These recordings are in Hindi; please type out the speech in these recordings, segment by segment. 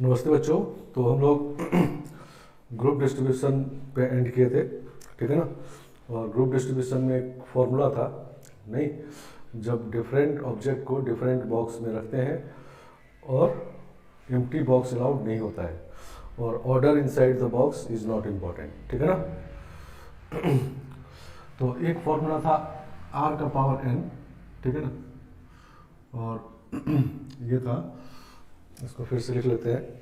नमस्ते बच्चों। तो हम लोग ग्रुप डिस्ट्रीब्यूशन पे एंड किए थे, ठीक है ना। और ग्रुप डिस्ट्रीब्यूशन में एक फॉर्मूला था, नहीं, जब डिफरेंट ऑब्जेक्ट को डिफरेंट बॉक्स में रखते हैं और एम्प्टी बॉक्स अलाउड नहीं होता है, और order inside the box is not important, ठीक है ना। तो एक फॉर्मूला था r का पावर n, ठीक है ना, और ये था, इसको फिर से लिख लेते हैं।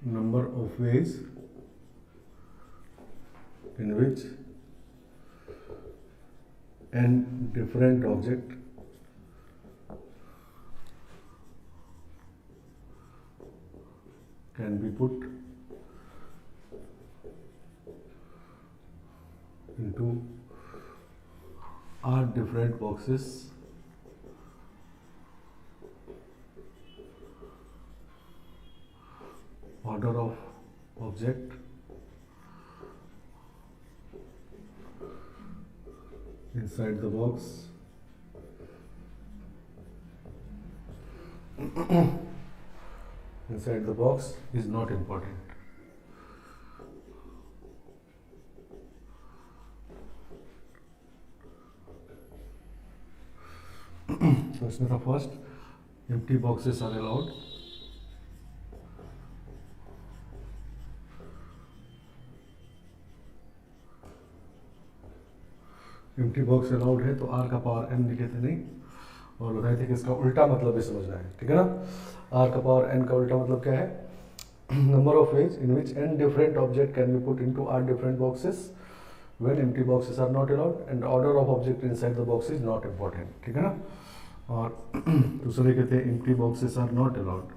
Number of veg in which n different object can be put into r different boxes order of object inside the box inside the box is not important. So इसमें था first, empty boxes are allowed. Empty box allowed है तो r का पावर n लिखे थे, नहीं, और बताए थे कि इसका उल्टा मतलब भी समझना है, ठीक है ना। r का पावर n का उल्टा मतलब क्या है? Number of ways in which n different object can be put into r different boxes when empty boxes are not allowed and order of object inside the box is not important, ठीक है ना। और दूसरे कहते हैं empty boxes are not allowed.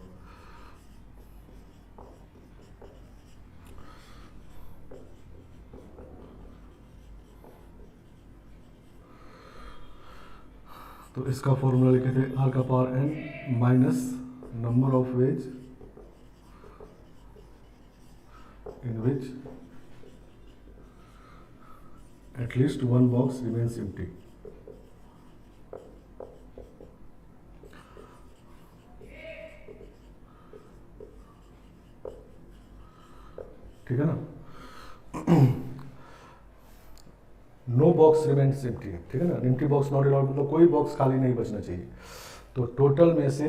तो इसका फॉर्मूला लिखे थे r का power n minus number of ways in which at least one box remains empty. ठीक है ना। नो बॉक्स रिमेन्स एम्प्टी, ठीक है ना। एम्प्टी बॉक्स नॉट अलाउड मतलब कोई बॉक्स खाली नहीं बचना चाहिए। तो टोटल में से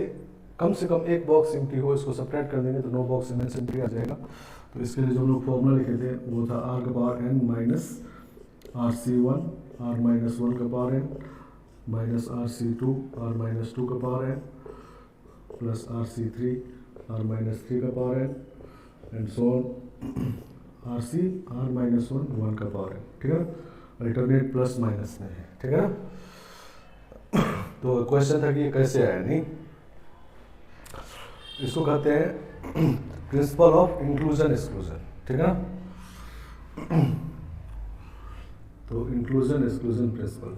कम एक बॉक्स एम्प्टी हो, इसको सपरेट कर देंगे तो नो बॉक्स रिमेन्स एम्प्टी आ जाएगा। तो इसके लिए जो हम लोग फॉर्मूला लिखे थे वो था r का power n minus rc1 r minus 1 का power n minus rc2 r minus 2 का power n plus rc3 r minus 3 का power n and so on rc r minus 1 का पावर n, ठीक है ना। अल्टरनेट प्लस माइनस में है, ठीक है ना। तो क्वेश्चन था कि ये कैसे आया, नहीं, इसको कहते हैं प्रिंसिपल ऑफ इंक्लूजन एक्सक्लूजन, ठीक है ना। तो इंक्लूजन एक्सक्लूजन प्रिंसिपल,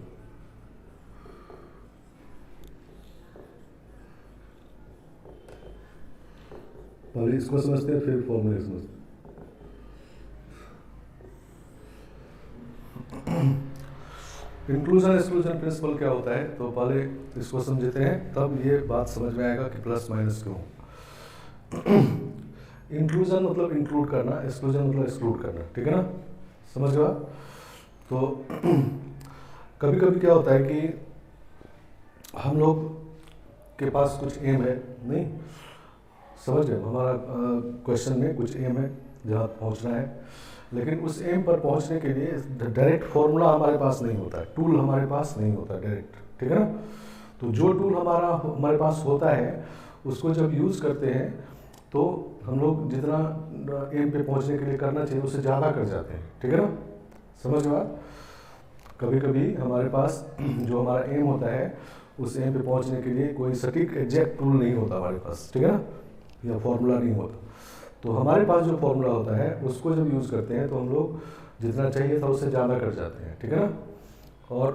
पहले इसको समझते हैं फिर फॉर्मूले समझते हैं। इंक्लूजन एक्सक्लूजन प्रिंसिपल क्या होता है, तो पहले इसको समझते हैं तब ये बात समझ में आएगा कि प्लस माइनस क्यों। इंक्लूजन मतलब इंक्लूड करना, एक्सक्लूजन मतलब एक्सक्लूड करना, ठीक है ना, समझ गया। तो कभी कभी क्या होता है कि हम लोग के पास कुछ एम है, नहीं, समझ गए, हमारा क्वेश्चन में कुछ एम है जहाँ पहुँचना है, लेकिन उस एम पर पहुंचने के लिए डायरेक्ट फॉर्मूला हमारे पास नहीं होता है, टूल हमारे पास नहीं होता डायरेक्ट, ठीक है ना। तो जो टूल हमारे पास होता है उसको जब यूज़ करते हैं तो हम लोग जितना एम पे पहुंचने के लिए करना चाहिए उससे ज़्यादा कर जाते हैं, ठीक है ना, समझ में। कभी कभी हमारे पास जो हमारा एम होता है उस एम पे पहुँचने के लिए कोई सटीक एग्जैक्ट टूल नहीं होता हमारे पास, ठीक है ना, या फॉर्मूला नहीं होता। तो हमारे पास जो फॉर्मूला होता है उसको जब यूज़ करते हैं तो हम लोग जितना चाहिए था उससे ज़्यादा कर जाते हैं, ठीक है ना। और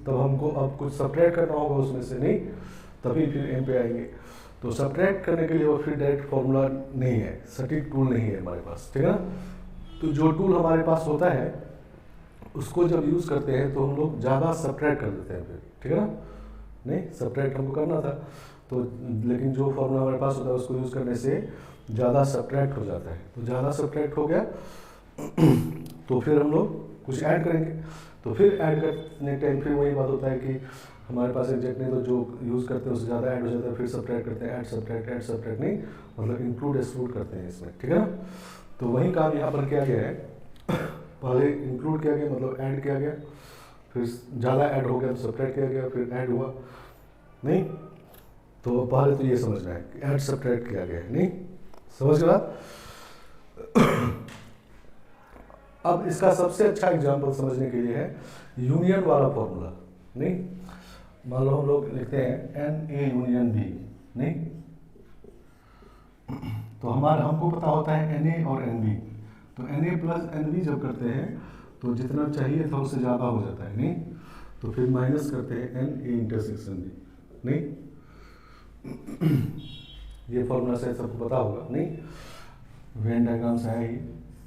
तब हमको अब कुछ सब्ट्रैक्ट करना होगा उसमें से, नहीं, तभी फिर एम पे आएंगे। तो सब्ट्रैक्ट करने के लिए वो फिर डायरेक्ट फॉर्मूला नहीं है, सटीक टूल नहीं है हमारे पास, ठीक है ना। तो जो टूल हमारे पास होता है उसको जब यूज़ करते हैं तो हम लोग ज़्यादा सब्ट्रैक्ट कर देते हैं फिर, ठीक है ना। नहीं, सब्ट्रैक्ट हमको करना था तो, लेकिन जो फॉर्मूला हमारे पास होता है उसको यूज़ करने से ज़्यादा सब्ट्रैक्ट हो जाता है, तो ज़्यादा सब्ट्रैक्ट हो गया तो फिर हम लोग कुछ ऐड करेंगे, तो फिर ऐड करने टाइम फिर वही बात होता है कि हमारे पास एग्जैक्ट नहीं तो जो यूज़ करते हैं उससे ज़्यादा ऐड हो जाता है, फिर सब्ट्रैक्ट करते हैं, ऐड सब्ट्रैक्ट नहीं, मतलब इंक्लूड एक्सक्लूड करते हैं इसमें, ठीक है ना। तो वही काम यहाँ पर किया गया है, पहले इंक्लूड किया गया मतलब ऐड किया गया, फिर ज़्यादा ऐड हो गया तो सब्ट्रैक्ट किया गया, फिर ऐड हुआ नहीं, तो पहले तो ये समझना है कि ऐड सब्ट्रैक्ट किया गया है, नहीं समझ गया। अब इसका सबसे अच्छा एग्जांपल समझने के लिए है यूनियन वाला फॉर्मूला, नहीं, मान लो हम लोग लिखते हैं एन ए यूनियन बी, नहीं, तो हमको पता होता है एन ए और एन बी, तो एन ए प्लस एन बी जब करते हैं तो जितना चाहिए था उससे ज़्यादा हो जाता है, नहीं, तो फिर माइनस करते हैं एन ए इंटरसेक्शन बी, नहीं, ये फॉर्मूला शायद सबको पता होगा, नहीं, वेन डायग्राम से है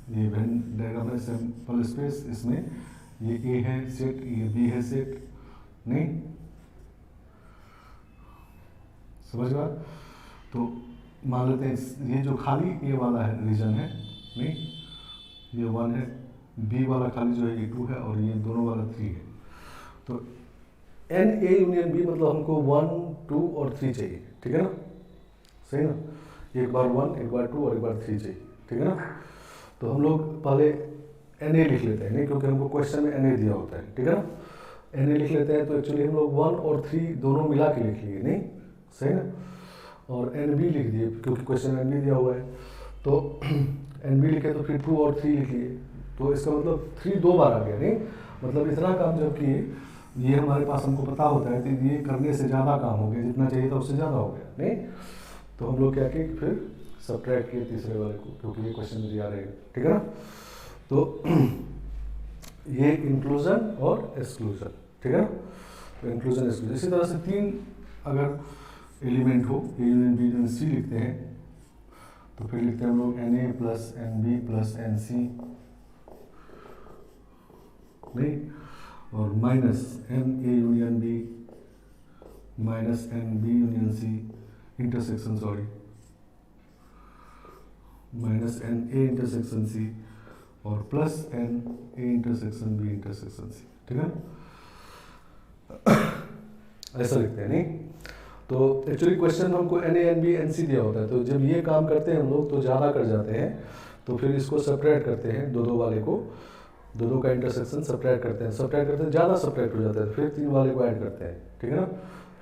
ये वेन डायग्राम है सैंपल स्पेस, इसमें ये ए है सेट, ये बी है सेट, नहीं समझ गया। तो मान लेते हैं ये जो खाली ए वाला है रीजन है, नहीं, ये 1 है, बी वाला खाली जो है ये 2 है और ये दोनों वाला 3 है, तो एन ए यूनियन बी मतलब हमको 1, 2 और 3 चाहिए, ठीक है ना, सही ना, एक बार 1 एक बार 2 और एक बार 3 चाहिए, ठीक है ना। तो हम लोग पहले एन ए लिख लेते हैं, नहीं, क्योंकि हमको क्वेश्चन में एन ए दिया होता है, ठीक है ना, एन ए लिख लेते हैं, तो एक्चुअली हम लोग 1 और 3 दोनों मिला के लिख लिए, नहीं सही ना, और एन बी लिख दिए क्योंकि क्वेश्चन एन बी दिया हुआ है, तो एन बी लिखे तो फिर 2 और 3 लिख लिए, तो इसका मतलब 3 2 बार आ गया, नहीं, मतलब इतना काम जब किए, ये हमारे पास हमको पता होता है तो ये करने से ज़्यादा काम हो गया, जितना चाहिए था उससे ज़्यादा हो गया, नहीं, तो हम लोग क्या किए फिर सब्ट्रैक्ट किए तीसरे वाले को, क्योंकि ये क्वेश्चन में दिया रहेगा, ठीक है ना। तो ये इंक्लूजन और एक्सक्लूजन, ठीक है ना, तो इंक्लूजन एक्सक्लूजन, इसी तरह से 3 अगर एलिमेंट हो, A union B union C लिखते हैं, तो फिर लिखते हैं हम लोग एन ए plus N B plus N C, नहीं, और minus N A union B minus N B union C intersection, sorry, minus N A intersection C और plus N A intersection B intersection C, ठीक है, ऐसा लिखते हैं, नहीं। तो एक्चुअली क्वेश्चन हमको N A N B N C दिया होता है, तो जब ये काम करते हैं हम लोग तो ज़्यादा कर जाते हैं, तो फिर इसको सेपरेट करते हैं, 2 2 वाले को, 2 2 का इंटरसेक्शन सेपरेट करते हैं, ज़्यादा सेपरेट हो जाता है, फिर 3 वाले को ऐड करते हैं, ठीक है ना,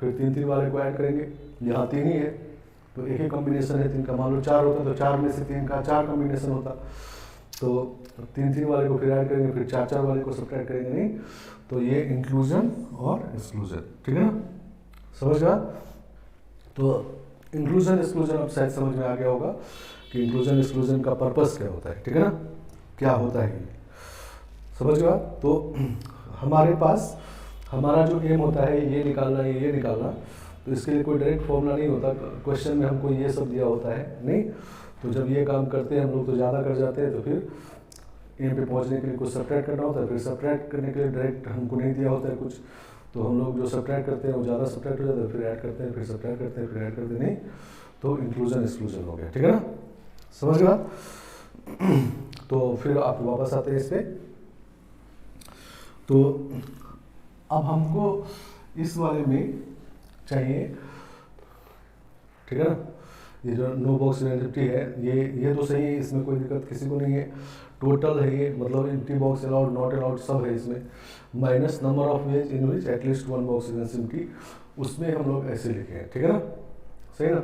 फिर 3 3 वाले को ऐड करेंगे, यहाँ 3 ही है तो एक ही कॉम्बिनेशन है 3 का, मान लो 4 होता तो 4 में से 3 का 4 कॉम्बिनेशन होता, तो 3 3 वाले को फिर ऐड करेंगे, फिर 4 4 वाले को सेपरेट करेंगे, नहीं, तो ये इंक्लूजन और एक्सक्लूजन, ठीक है ना, समझ गया। तो इंक्लूजन एक्सक्लूजन अब शायद समझ में आ गया होगा कि इंक्लूजन एक्सक्लूजन का पर्पस क्या होता है, ठीक है ना, क्या होता है ये समझ गया। तो हमारे पास हमारा जो एम होता है ये निकालना, ये निकालना, तो इसके लिए कोई डायरेक्ट फॉर्मूला नहीं होता, क्वेश्चन में हमको ये सब दिया होता है, नहीं, तो जब ये काम करते हैं हम लोग तो ज़्यादा कर जाते हैं, तो फिर एम पे पहुंचने के लिए कुछ सब्ट्रैक्ट करना होता है, फिर सब्ट्रैक्ट करने के लिए डायरेक्ट हमको नहीं दिया होता है कुछ, तो हम लोग जो सब्ट्रैक्ट करते हैं वो ज़्यादा सब्ट्रैक्ट हो जाता है, फिर ऐड करते हैं, फिर सब्ट्रैक्ट करते हैं, फिर ऐड करते हैं, नहीं, तो इंक्लूजन एक्सक्लूजन हो गया, ठीक है ना, समझ गया। तो फिर आप वापस आते हैं इस पर, तो अब हमको इस वाले में चाहिए, ठीक है ना, ये जो नो बॉक्स इनएक्टिविटी है ये तो सही है, इसमें कोई दिक्कत किसी को नहीं है, टोटल है ये, मतलब empty box allowed not allowed सब है इसमें, minus number of ways in which at least 1 box is empty, उसमें हम लोग ऐसे लिखे हैं, ठीक है ना, सही ना।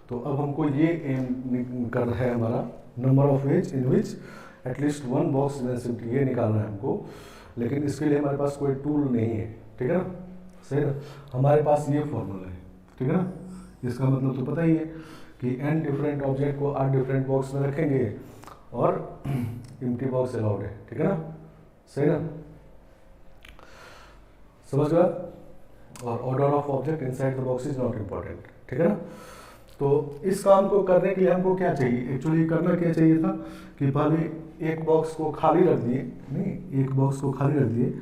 तो अब हमको ये एम करना है, हमारा number of ways in which at least 1 box is empty, ये निकालना है हमको, लेकिन इसके लिए हमारे पास कोई टूल नहीं है, ठीक है ना, सही ना, हमारे पास ये फॉर्मूला है, ठीक है ना, इसका मतलब तो पता ही है कि n डिफरेंट ऑब्जेक्ट को 8 डिफरेंट बॉक्स में रखेंगे और एम्प्टी बॉक्स अलाउड है, ठीक है ना, सही ना, समझ गया। और order of object inside the box is not important, ठीक है ना। तो इस काम को करने के लिए हमको क्या चाहिए, एक्चुअली करना क्या चाहिए था कि पहले एक बॉक्स को खाली रख दिए, नहीं, एक बॉक्स को खाली रख दिए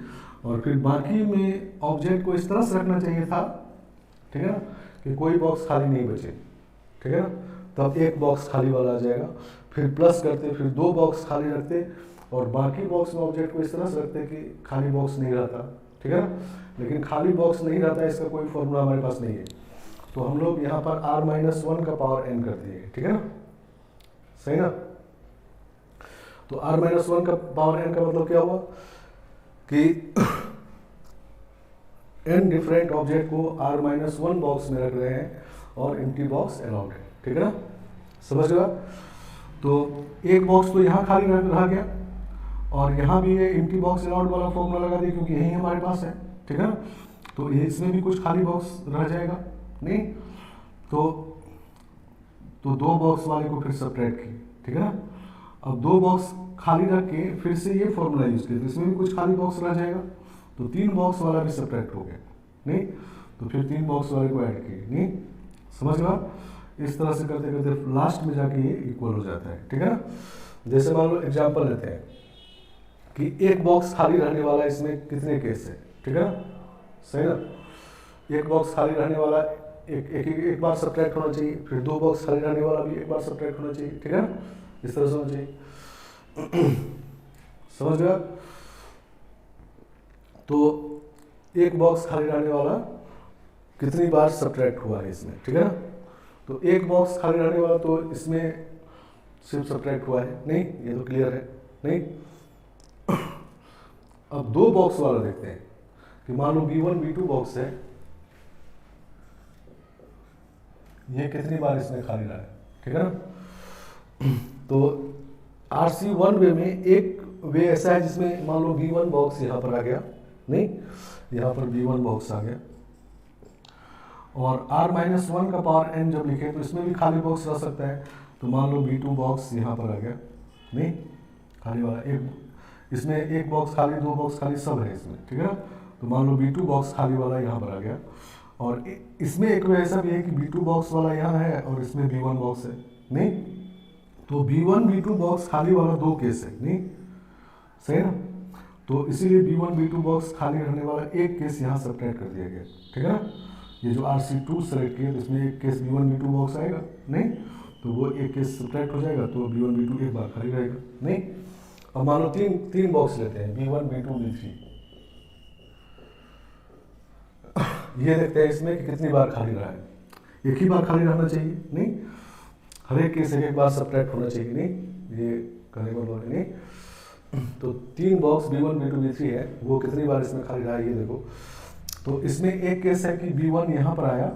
और फिर बाकी में ऑब्जेक्ट को इस तरह से रखना चाहिए था ठीक है ना, कि कोई बॉक्स खाली नहीं बचे, ठीक है ना, तब एक बॉक्स खाली वाला आ जाएगा। फिर प्लस करते, फिर 2 बॉक्स खाली रखते और बाकी बॉक्स में ऑब्जेक्ट को इस तरह से रखते कि खाली बॉक्स नहीं रहता, ठीक है ना। लेकिन खाली बॉक्स नहीं रहता, इसका कोई फॉर्मूला हमारे पास नहीं है, तो हम लोग यहाँ पर r-1 का पावर n कर दिए, ठीक है ना, सही ना। तो r-1 का पावर n का मतलब क्या हुआ कि n डिफरेंट ऑब्जेक्ट को r-1 बॉक्स में रख रहे हैं और एम्प्टी बॉक्स अलाउड है, ठीक है ना, समझ गया। तो एक बॉक्स तो यहाँ खाली रह गया और यहाँ भी ये एम्प्टी बॉक्स अलाउड वाला फॉर्मूला लगा दिया क्योंकि यही हमारे पास है, ठीक है ना। तो ये इसमें भी कुछ खाली बॉक्स रह जाएगा नहीं, तो 2 बॉक्स वाले को फिर सब्ट्रैक्ट किए, ठीक है ना। अब 2 बॉक्स खाली रख के फिर से ये फॉर्मूला यूज किया, तो इसमें भी कुछ खाली बॉक्स रह जाएगा, तो 3 बॉक्स वाला भी सब्ट्रैक्ट हो गया नहीं, तो फिर 3 बॉक्स वाले को ऐड किए नहीं, समझ लो। इस तरह से करते करते लास्ट में जाके ये इक्वल हो जाता है, ठीक है ना। जैसे मान लो एग्जांपल लेते हैं कि एक बॉक्स खाली रहने वाला, इसमें कितने केस है, ठीक है ना, सही ना। एक बॉक्स खाली रहने वाला एक बार सब्ट्रैक्ट होना चाहिए, फिर 2 बॉक्स खाली रहने वाला भी एक बार सब्ट्रैक्ट होना चाहिए, ठीक है ना, इस तरह से होना चाहिए, समझ गया। तो एक बॉक्स खाली रहने वाला कितनी बार सब्ट्रैक्ट हुआ है इसमें, ठीक है ना। तो एक बॉक्स खाली रहने वाला तो इसमें सिर्फ सब्ट्रैक्ट हुआ है नहीं, ये तो क्लियर है नहीं। अब 2 बॉक्स वाला देखते हैं कि मान लो B1 B2 बॉक्स है, ये कितनी बार इसमें खाली रहा है, ठीक है ना। तो RC1 वे में एक वे ऐसा है जिसमें मान लो B1 बॉक्स यहाँ पर आ गया नहीं, यहाँ पर B1 बॉक्स आ गया और r-1 का पावर n जब लिखे तो इसमें भी खाली बॉक्स रह सकता है, तो मान लो B2 बॉक्स यहाँ पर आ गया नहीं, खाली वाला एक, इसमें एक बॉक्स खाली 2 बॉक्स खाली सब है इसमें, ठीक है ना। तो मान लो B2 बॉक्स खाली वाला यहाँ पर आ गया और इसमें एक ऐसा भी है कि B2 बॉक्स वाला यहाँ है और इसमें B1 बॉक्स है नहीं, तो B1 B2 बॉक्स खाली वाला 2 केस है नहीं, सही ना। तो इसीलिए B1 B2 बॉक्स खाली रहने वाला एक केस यहाँ सब्ट्रैक्ट कर दिया गया, ठीक है ना। ये जो RC2 सेलेक्ट किया तो इसमें एक केस B1 B2 बॉक्स आएगा नहीं, तो वो एक केस सब्ट्रैक्ट हो जाएगा, तो B1 B2 एक बार खाली रहेगा नहीं। अब मान लो तीन बॉक्स लेते हैं B1 B2 B3, ये देखते हैं इसमें कि कितनी बार खाली रहा है, एक ही बार खाली रहना चाहिए नहीं, हर एक केस एक बार सब्ट्रैक्ट होना चाहिए नहीं, ये कहने को बोले नहीं। तो 3 बॉक्स B1 B2 B3 है, वो कितनी बार इसमें खाली रहा है ये देखो। तो इसमें एक केस है कि B1 यहाँ पर आया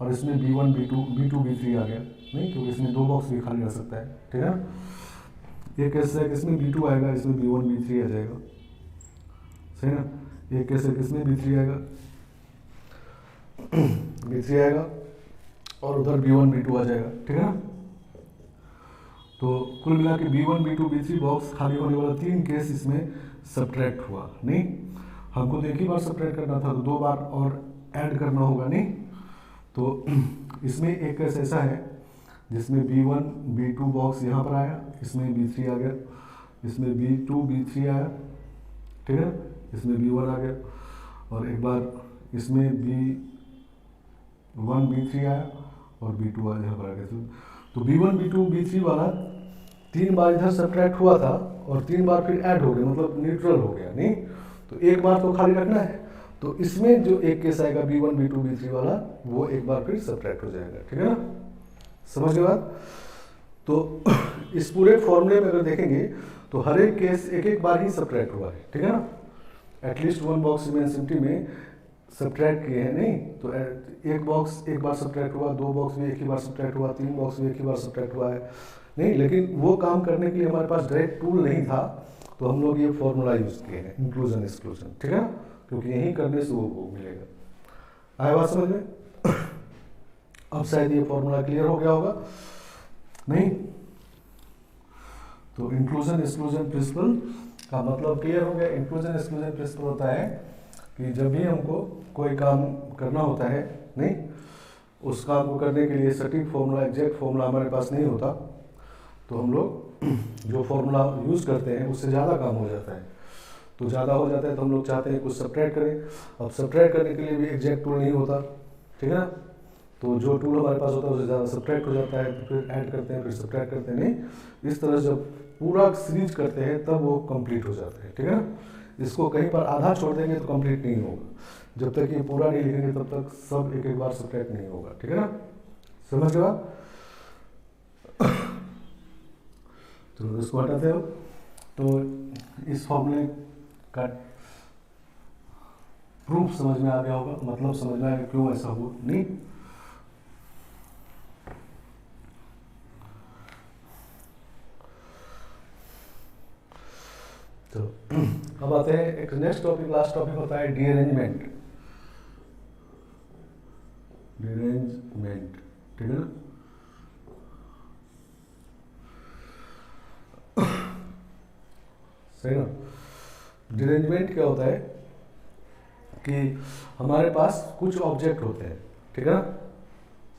और इसमें B1 B2 B3 आ गया नहीं, क्योंकि इसमें 2 बॉक्स भी खाली रह सकता है, ठीक है ना। एक केस है कि इसमें B2 आएगा, इसमें B1 B3 आ जाएगा, सही ना। एक केस है कि इसमें B3 आएगा B3 आएगा और उधर B1 B2 आ जाएगा, ठीक है ना। तो कुल मिला के B1 B2 B3 बॉक्स खाली होने वाला 3 केस इसमें सब्ट्रैक्ट हुआ नहीं, हमको तो एक ही बार सब्ट्रैक्ट करना था, तो 2 बार और ऐड करना होगा नहीं। तो इसमें एक केस ऐसा है जिसमें B1 B2 बॉक्स यहाँ पर आया, इसमें B3 आ गया, इसमें B2 B3 आया, ठीक है, इसमें B1 आ गया और एक बार इसमें B1 B3 आया और B2 यहाँ पर आ गया। तो B1 B2 B3 वाला 3 बार इधर सब्ट्रैक्ट हुआ था और 3 बार फिर ऐड हो गया, मतलब न्यूट्रल हो गया नहीं, तो एक बार तो खाली रखना है। तो इसमें जो एक केस आएगा B1 B2 B3 वाला, वो एक बार फिर सब्ट्रैक्ट हो जाएगा, ठीक है ना, समझ गए बात। तो इस पूरे फॉर्मूले में अगर देखेंगे तो हर एक केस एक बार ही सब्ट्रैक्ट हुआ है, ठीक है ना। एटलीस्ट 1 बॉक्स रिमेंस एम्प्टी में सब्ट्रैक्ट किए हैं नहीं, तो एक बॉक्स एक बार सब्ट्रैक्ट हुआ, 2 बॉक्स में एक ही बार सब्ट्रैक्ट हुआ, 3 बॉक्स में एक ही बार सब्ट्रैक्ट हुआ है नहीं। लेकिन वो काम करने के लिए हमारे पास डायरेक्ट टूल नहीं था, तो हम लोग ये फॉर्मूला यूज किए हैं, इंक्लूजन एक्सक्लूजन, ठीक है ना, क्योंकि यही करने से वो मिलेगा। आया बात समझ में? अब शायद ये फॉर्मूला क्लियर हो गया होगा नहीं। तो इंक्लूजन एक्सक्लूजन प्रिंसिपल का मतलब क्लियर हो गया। इंक्लूजन एक्सक्लूजन प्रिंसिपल होता है कि जब भी हमको कोई काम करना होता है नहीं, उस काम को करने के लिए सटीक फॉर्मूला, एग्जैक्ट फॉर्मूला हमारे पास नहीं होता, तो हम लोग जो फॉर्मूला यूज़ करते हैं उससे ज़्यादा काम हो जाता है। तो ज़्यादा हो जाता है तो हम लोग चाहते हैं कुछ सब्ट्रैक्ट करें। अब सब्ट्रैक्ट करने के लिए भी एग्जैक्ट टूल नहीं होता, ठीक है ना। तो जो टूल हमारे पास होता है उससे ज़्यादा सब्ट्रैक्ट हो जाता है, तो फिर ऐड करते हैं, फिर सब्ट्रैक्ट करते हैं, नहीं इस तरह से जब पूरा सीरीज करते हैं तब वो कंप्लीट हो जाते हैं, ठीक है ना। इसको कहीं पर आधा छोड़ देंगे तो कंप्लीट नहीं होगा, जब तक ये पूरा नहीं लिखेंगे तब तक सब एक एक बार सब्ट्रैक्ट नहीं होगा, ठीक है ना, समझ गए आप। तो इसको हटाते हो, तो इस फॉर्मूले का प्रूफ समझ में आ गया होगा, मतलब समझ में आएगा क्यों ऐसा हुआ, नहीं। तो अब आते हैं एक नेक्स्ट टॉपिक, लास्ट टॉपिक होता है डीअरेंजमेंट। डीअरेंजमेंट, ठीक है ना। सही ना। डीअरेंजमेंट क्या होता है कि हमारे पास कुछ ऑब्जेक्ट होते हैं, ठीक है ना,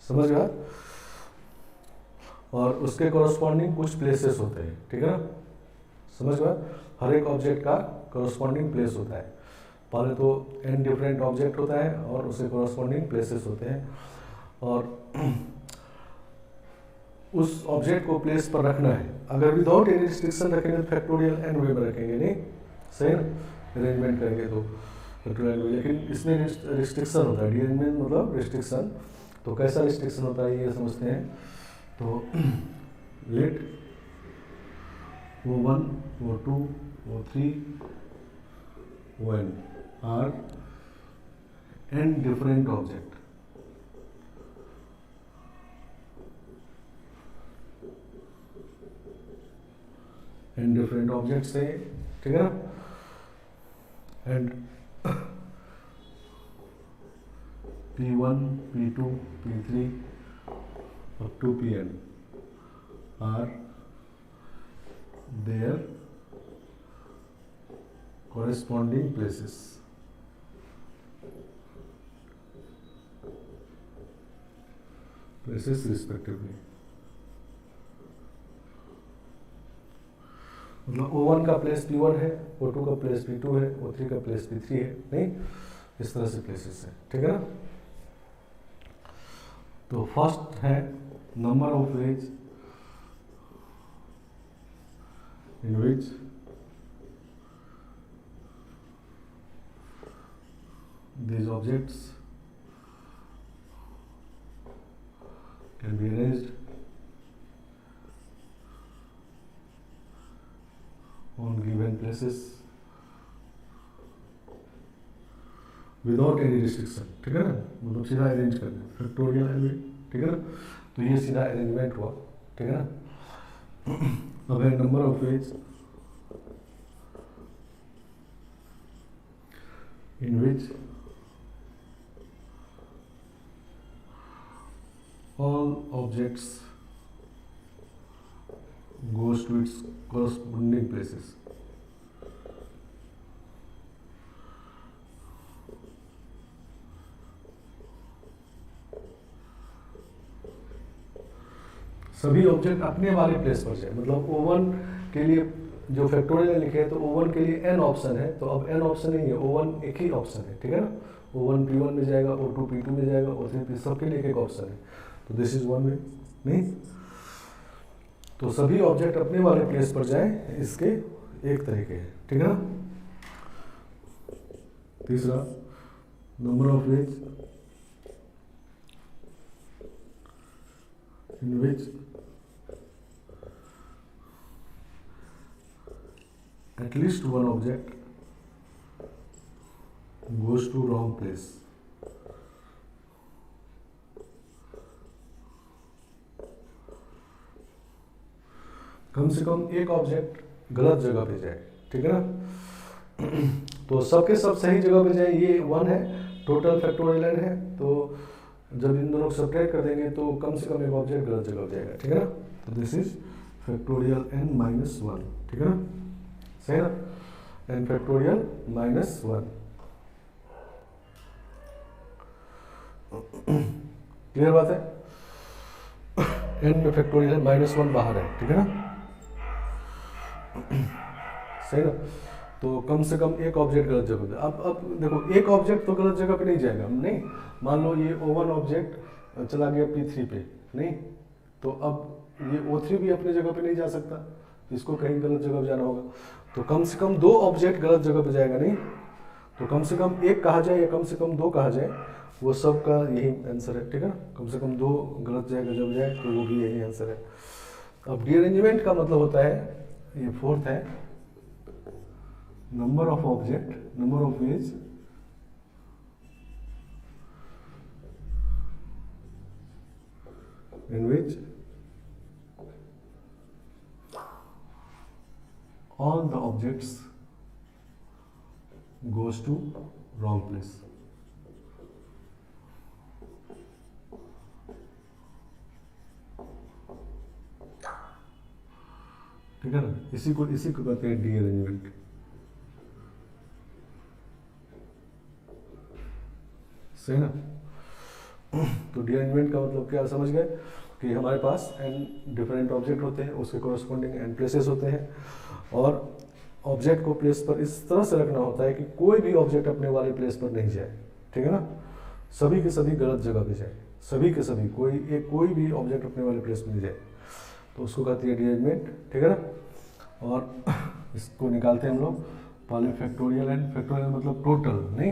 समझ गया, और उसके कॉरस्पॉन्डिंग कुछ प्लेसेस होते हैं, ठीक है ना, समझ गया। हर एक ऑब्जेक्ट का कॉरस्पॉन्डिंग प्लेस होता है, पहले तो n डिफरेंट ऑब्जेक्ट होता है और उसके कॉरस्पॉन्डिंग प्लेसेस होते हैं, और उस ऑब्जेक्ट को प्लेस पर रखना है। अगर विदाउट एनी रिस्ट्रिक्शन रखेंगे तो फैक्टोरियल n वे में रखेंगे, नहीं सही ना, अरेंजमेंट करेंगे तो फैक्टोरियल वे, लेकिन इसमें रिस्ट्रिक्शन होता है, डीअरेंजमेंट मतलब रिस्ट्रिक्शन। तो कैसा रिस्ट्रिक्शन होता है ये समझते हैं। तो late O1, O2, O3, ON are n different object, n different objects है, ठीक है ना, and P1, P2, P3 up to Pn are their corresponding places. Places respectively. मतलब O1 का प्लेस P1 है, O2 का प्लेस P2 है, O3 का प्लेस P3 है, नहीं इस तरह से प्लेसेस है, ठीक है ना। तो फर्स्ट है number of veg in which these objects can be arranged on given places without any restriction, ठीक है ना, मतलब सीधा अरेंज कर दें, फैक्टोरियल है, ठीक है ना। तो ये सीधा अरेंजमेंट हुआ, ठीक है ना। अब है number of veg in which all objects goes to its corresponding places. सभी ऑब्जेक्ट अपने वाले प्लेस पर जाए, मतलब O1 के लिए जो फैक्टोरियल लिखे हैं तो O1 के लिए n ऑप्शन है, तो अब n ऑप्शन नहीं है, O1 एक ही ऑप्शन है, ठीक है ना। O1 P1 में जाएगा, O2 P2 में जाएगा, O3 P सबके लिए एक ऑप्शन है, तो दिस इज वन वे, नहीं। तो सभी ऑब्जेक्ट अपने वाले प्लेस पर जाए, इसके एक तरीके हैं, ठीक है ना। तीसरा number of ways in which at least one object goes to wrong place. कम से कम एक ऑब्जेक्ट गलत जगह पे जाए, ठीक है ना। तो सबके सब सही जगह पे जाए, ये 1 है, टोटल फैक्टोरियल n है, तो जब इन दोनों को सब्ट्रैक्ट कर देंगे तो कम से कम एक ऑब्जेक्ट गलत जगह पे जाएगा, ठीक है ना। तो this is factorial n minus 1, ठीक है ना, सही ना, n फैक्टोरियल माइनस 1, क्लियर बात है। n में फैक्टोरियल माइनस 1 बाहर है, ठीक है ना, सही ना। तो कम से कम एक ऑब्जेक्ट गलत जगह पे। अब देखो एक ऑब्जेक्ट तो गलत जगह पे नहीं जाएगा, नहीं, मान लो ये O1 ऑब्जेक्ट चला गया P3 पे, नहीं, तो अब ये O3 भी अपनी जगह पे नहीं जा सकता, इसको कहीं गलत जगह पे जाना होगा। तो कम से कम 2 ऑब्जेक्ट गलत जगह पे जाएगा, नहीं, तो कम से कम 1 कहा जाए या कम से कम 2 कहा जाए, वो सब का यही आंसर है, ठीक है ना। कम से कम 2 गलत जगह जब जाए तो वो भी यही आंसर है। अब रीअरेंजमेंट का मतलब होता है, ये फोर्थ है, number of object, number of veg in which all the objects goes to wrong place। ठीक है ना, इसी को कहते हैं रीअरेंजमेंट। सही ना। तो रीअरेंजमेंट का मतलब क्या समझ गए कि हमारे पास n डिफरेंट ऑब्जेक्ट होते हैं, उसके कोरस्पॉन्डिंग n प्लेसेस होते हैं, और ऑब्जेक्ट को प्लेस पर इस तरह से रखना होता है कि कोई भी ऑब्जेक्ट अपने वाले प्लेस पर नहीं जाए, ठीक है ना, सभी के सभी गलत जगह पे जाए, सभी के सभी, कोई भी ऑब्जेक्ट अपने वाले प्लेस पर नहीं जाए, तो उसको कहती है रीअरेंजमेंट, ठीक है ना। और इसको निकालते हैं हम लोग पॉलीफैक्टोरियल एंड फैक्टोरियल मतलब टोटल, नहीं,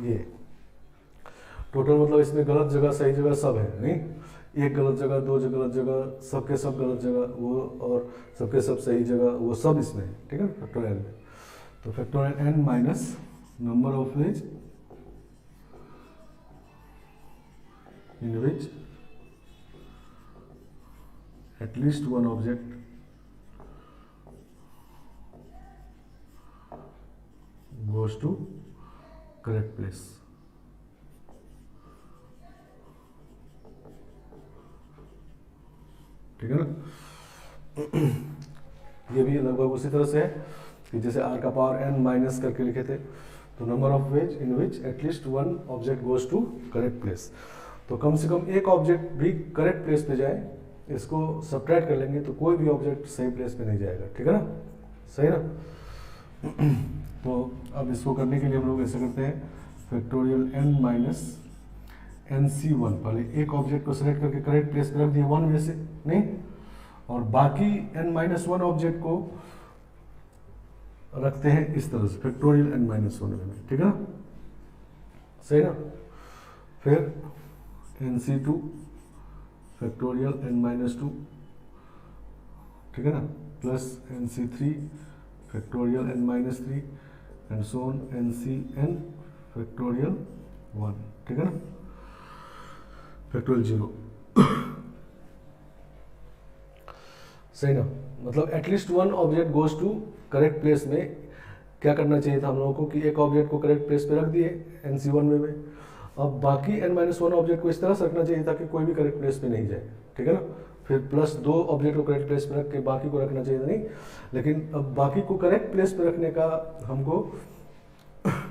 ये टोटल मतलब इसमें गलत जगह सही जगह सब है, नहीं, एक गलत जगह, 2 गलत जगह, सबके सब गलत जगह वो, और सबके सब सही जगह वो, सब इसमें है, ठीक है, फैक्टोरियल में। तो factorial n minus number of ways in which at least one object goes to correct place. ठीक है ना। ये भी लगभग उसी तरह से है कि जैसे r का पावर n माइनस करके लिखे थे, तो number of ways in which at least one object goes to correct place. तो कम से कम एक ऑब्जेक्ट भी करेक्ट प्लेस पे जाए, इसको सब्ट्रैक्ट कर लेंगे तो कोई भी ऑब्जेक्ट सही प्लेस पे नहीं जाएगा, ठीक है ना, सही ना। तो अब इसको करने के लिए हम लोग ऐसे करते हैं, फैक्टोरियल n माइनस NC1, पहले एक ऑब्जेक्ट को सेलेक्ट करके करेक्ट प्लेस पे रख दिया 1 में से, नहीं, और बाकी n-1 ऑब्जेक्ट को रखते हैं इस तरह से फैक्टोरियल n-1 में, ठीक है ना, सही ना। फिर NC2 फैक्टोरियल n-2, ठीक है ना, plus NC3 factorial n-3 and so on NCn factorial 1, ठीक है ना, फैक्टोरियल 0। सही ना, मतलब at least one object goes to correct place में क्या करना चाहिए था हम लोगों को कि एक ऑब्जेक्ट को करेक्ट प्लेस पे रख दिए NC1 में। अब बाकी n-1 ऑब्जेक्ट को इस तरह से रखना चाहिए था कि कोई भी करेक्ट प्लेस पे नहीं जाए, ठीक है ना। फिर प्लस 2 ऑब्जेक्ट को करेक्ट प्लेस पे रख के बाकी को रखना चाहिए था, नहीं, लेकिन अब बाकी को करेक्ट प्लेस पे रखने का हमको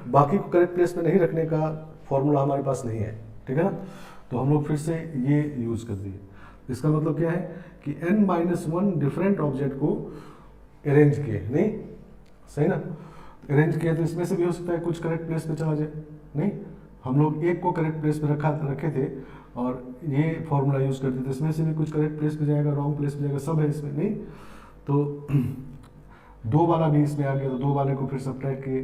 बाकी को करेक्ट प्लेस पे नहीं रखने का फॉर्मूला हमारे पास नहीं है, ठीक है ना। तो हम लोग फिर से ये यूज कर दिए। इसका मतलब क्या है कि n-1 डिफरेंट ऑब्जेक्ट को अरेंज किए, नहीं, सही ना, अरेंज किया तो इसमें से भी हो सकता है कुछ करेक्ट प्लेस पे चला जाए, नहीं, हम लोग एक को करेक्ट प्लेस पे रखे थे और ये फॉर्मूला यूज करते थे, इसमें से भी कुछ करेक्ट प्लेस पे जाएगा, रॉन्ग प्लेस पे जाएगा, सब है इसमें, नहीं, तो 2 वाला भी इसमें आ गया, तो 2 वाले को फिर सब्ट्रैक्ट किए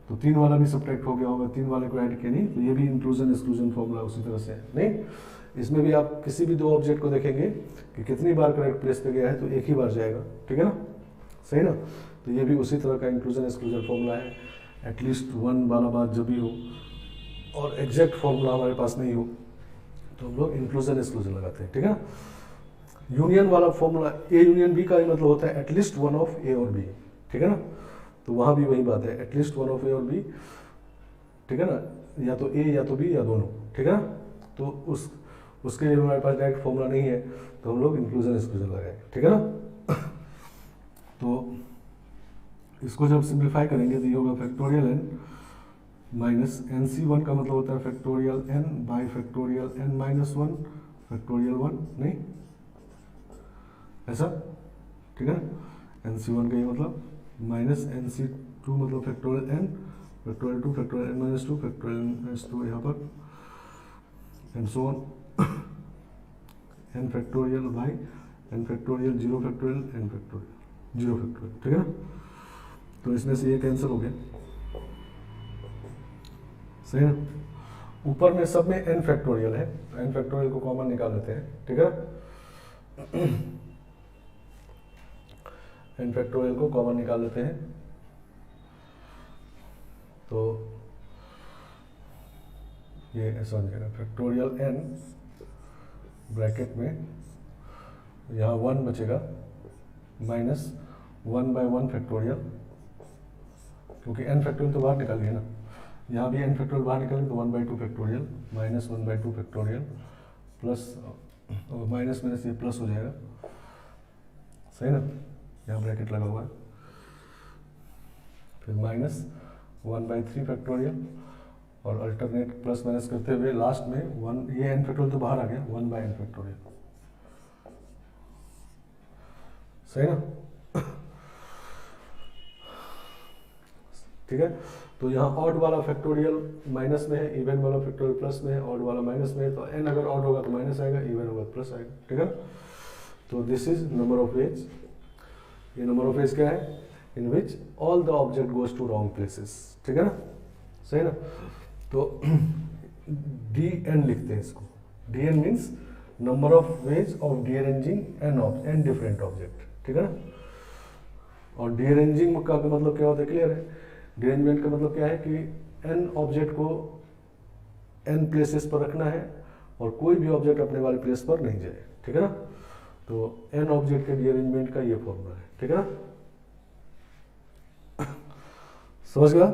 तो 3 वाला भी सब्ट्रैक्ट हो गया होगा, 3 वाले को ऐड किया, नहीं, तो ये भी इंक्लूजन एक्सक्लूजन फॉर्मूला उसी तरह से है, नहीं। इसमें भी आप किसी भी 2 ऑब्जेक्ट को देखेंगे कि कितनी बार करेक्ट प्लेस पे गया है तो एक ही बार जाएगा, ठीक है ना, सही ना। तो ये भी उसी तरह का इंक्लूजन एक्सक्लूजन फॉर्मूला है, एटलीस्ट 1 वाला बात जब भी हो और एग्जैक्ट फॉर्मूला हमारे पास नहीं हो तो हम लोग इंक्लूजन एक्सक्लूजन लगाते हैं, ठीक है ना। यूनियन वाला फॉर्मूला ए यूनियन बी का ही मतलब होता है एटलीस्ट वन ऑफ ए और बी, ठीक है ना। तो वहाँ भी वही बात है, एटलीस्ट वन ऑफ ए और बी, ठीक है ना, या तो ए या तो बी या दोनों, ठीक है ना। तो उसके लिए हमारे पास डायरेक्ट फॉर्मूला नहीं है तो हम लोग इंक्लूजन एक्सक्लूजन लगाए, ठीक है ना। तो इसको जब सिंप्लीफाई करेंगे तो ये होगा फैक्टोरियल n माइनस NC1 का मतलब होता है factorial n by factorial n-1 factorial 1, नहीं, ऐसा, ठीक है ना। NC1 का ये मतलब माइनस 2 मतलब factorial n, factorial 2, factorial n minus 2, factorial n-2 यहाँ पर, and so on, n factorial y, n factorial 0 factorial n factorial 0 factorial, ठीक है ना। तो इसमें से ये कैंसिल हो गया, सही ना। ऊपर में सब में n फैक्टोरियल है, तो n फैक्टोरियल को कॉमन निकाल लेते हैं, ठीक है। n फैक्टोरियल को कॉमन निकाल लेते हैं, तो ये ऐसा हो जाएगा फैक्टोरियल n ब्रैकेट में यहाँ 1 बचेगा माइनस 1/1 फैक्टोरियल, क्योंकि n फैक्टोरियल तो बाहर निकाल लिया ना, यहाँ भी n फैक्टोरियल बाहर निकालेंगे तो 1/2 factorial minus 1/2 factorial plus minus minus ये प्लस हो जाएगा, सही ना। यहाँ ब्रैकेट लगा हुआ है, फिर माइनस 1/3 फैक्टोरियल और अल्टरनेट प्लस माइनस करते हुए लास्ट में 1, ये n फैक्टोरियल तो बाहर आ गया, 1/n फैक्टोरियल, सही ना। ठीक है, तो यहाँ ऑड वाला फैक्टोरियल माइनस में है, इवन वाला फैक्टोरियल प्लस में है, ऑड वाला माइनस में है, तो n अगर ऑड होगा तो माइनस आएगा, इवन होगा तो प्लस आएगा, ठीक है। तो this is number of ways, ये नंबर ऑफ वेज क्या है, in which all the object goes to wrong places, ठीक है ना, सही ना। तो dn लिखते हैं इसको, dn means number of ways of deranging n different object, ठीक है ना। और डीअरेंजिंग का मतलब क्या होता है, क्लियर है। डीअरेंजमेंट का मतलब क्या है कि n ऑब्जेक्ट को n प्लेसेस पर रखना है और कोई भी ऑब्जेक्ट अपने वाले प्लेस पर नहीं जाए, ठीक है ना। तो n ऑब्जेक्ट के डीअरेंजमेंट का ये फॉर्मूला है, ठीक है ना, समझ गया।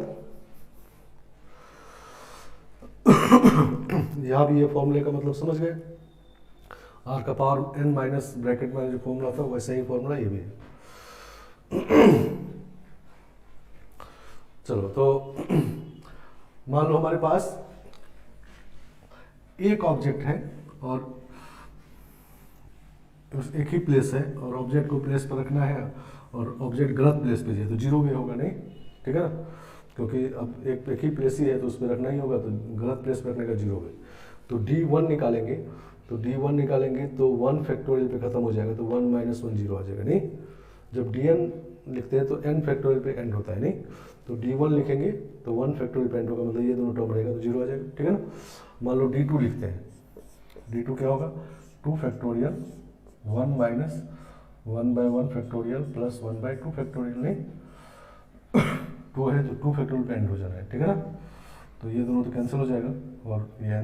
यहाँ भी ये फॉर्मूले का मतलब समझ गए, r का पावर n माइनस ब्रैकेट में जो फॉर्मूला था वैसा ही फॉर्मूला ये भी है। चलो, तो मान लो हमारे पास एक ऑब्जेक्ट है और एक ही प्लेस है और ऑब्जेक्ट को प्लेस पर रखना है और ऑब्जेक्ट गलत प्लेस पे जाए तो जीरो वे होगा नहीं, ठीक है ना, क्योंकि अब एक ही प्लेस ही है तो उस पर रखना ही होगा, तो गलत प्लेस पर रखने का जीरो वे। तो d1 निकालेंगे, तो d1 निकालेंगे तो 1 फैक्टोरियल पे खत्म हो जाएगा, तो 1 माइनस 1 जीरो आ जाएगा नहीं। जब dn लिखते हैं तो n फैक्टोरियल पे एंड होता है नहीं, तो d1 लिखेंगे तो 1 फैक्टोरियल पे एंड होगा, मतलब ये दोनों टर्म रहेगा तो जीरो आ जाएगा, ठीक है ना। मान लो d2 लिखते हैं, d2 क्या होगा, 2 factorial 1 minus 1/1 factorial plus 1/2 factorial नहीं, 2 है तो 2 फैक्टोरियल पे एंड हो जाना है, ठीक है ना। तो ये दोनों तो कैंसिल हो जाएगा और ये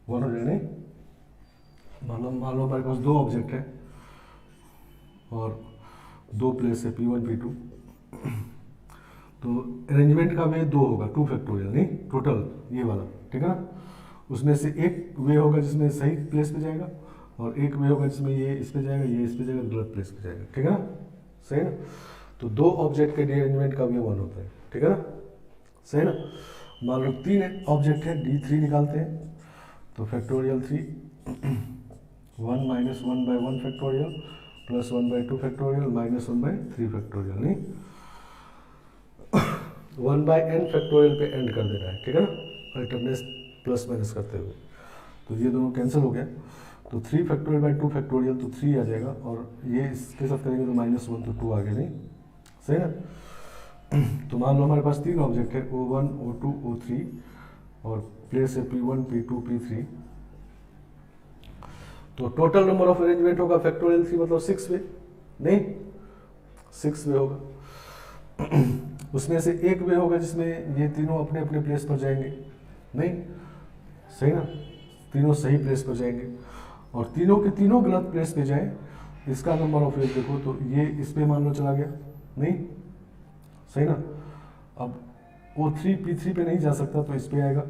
1 हो जाएगा नहीं। मान लो हमारे पास दो ऑब्जेक्ट है और दो प्लेस है P1 P2, तो अरेंजमेंट का वे 2 होगा, 2 फैक्टोरियल नहीं, टोटल ये वाला, ठीक है ना। उसमें से एक वे होगा जिसमें सही प्लेस पे जाएगा और एक वे होगा जिसमें ये इस पे जाएगा, ये इस पे जाएगा, गलत प्लेस पे जाएगा, ठीक है ना, सही ना। तो दो ऑब्जेक्ट के डीअरेंजमेंट का वे 1 होता है, ठीक है ना, सही ना। मान लो 3 ऑब्जेक्ट है, d3 निकालते हैं, तो factorial 3 1 minus 1/1 factorial plus 1/2 factorial minus 1/3 factorial नहीं, 1/n फैक्टोरियल पे एंड कर देना है, ठीक है ना, अल्टरनेट प्लस माइनस करते हुए। तो ये दोनों कैंसिल हो गया, तो 3 फैक्टोरियल बाई 2 फैक्टोरियल तो 3 आ जाएगा और ये इसके साथ करेंगे तो -1 तो 2 आ गया नहीं, सही ना। तो मान लो हमारे पास 3 ऑब्जेक्ट है, O1 O2 O3 और प्लेस है P1 P2 P3। तो टोटल नंबर ऑफ अरेंजमेंट होगा फैक्टोरियल 3 मतलब 6 वे नहीं, 6 वे होगा। उसमें से एक वे होगा जिसमें ये तीनों अपने अपने प्लेस पर जाएंगे नहीं, सही ना, तीनों सही प्लेस पर जाएंगे और तीनों के तीनों गलत प्लेस पे जाए, इसका नंबर ऑफ वेज देखो तो ये इस पे मान लो चला गया नहीं, सही ना। अब O3 P3 पे नहीं जा सकता तो इस पे आएगा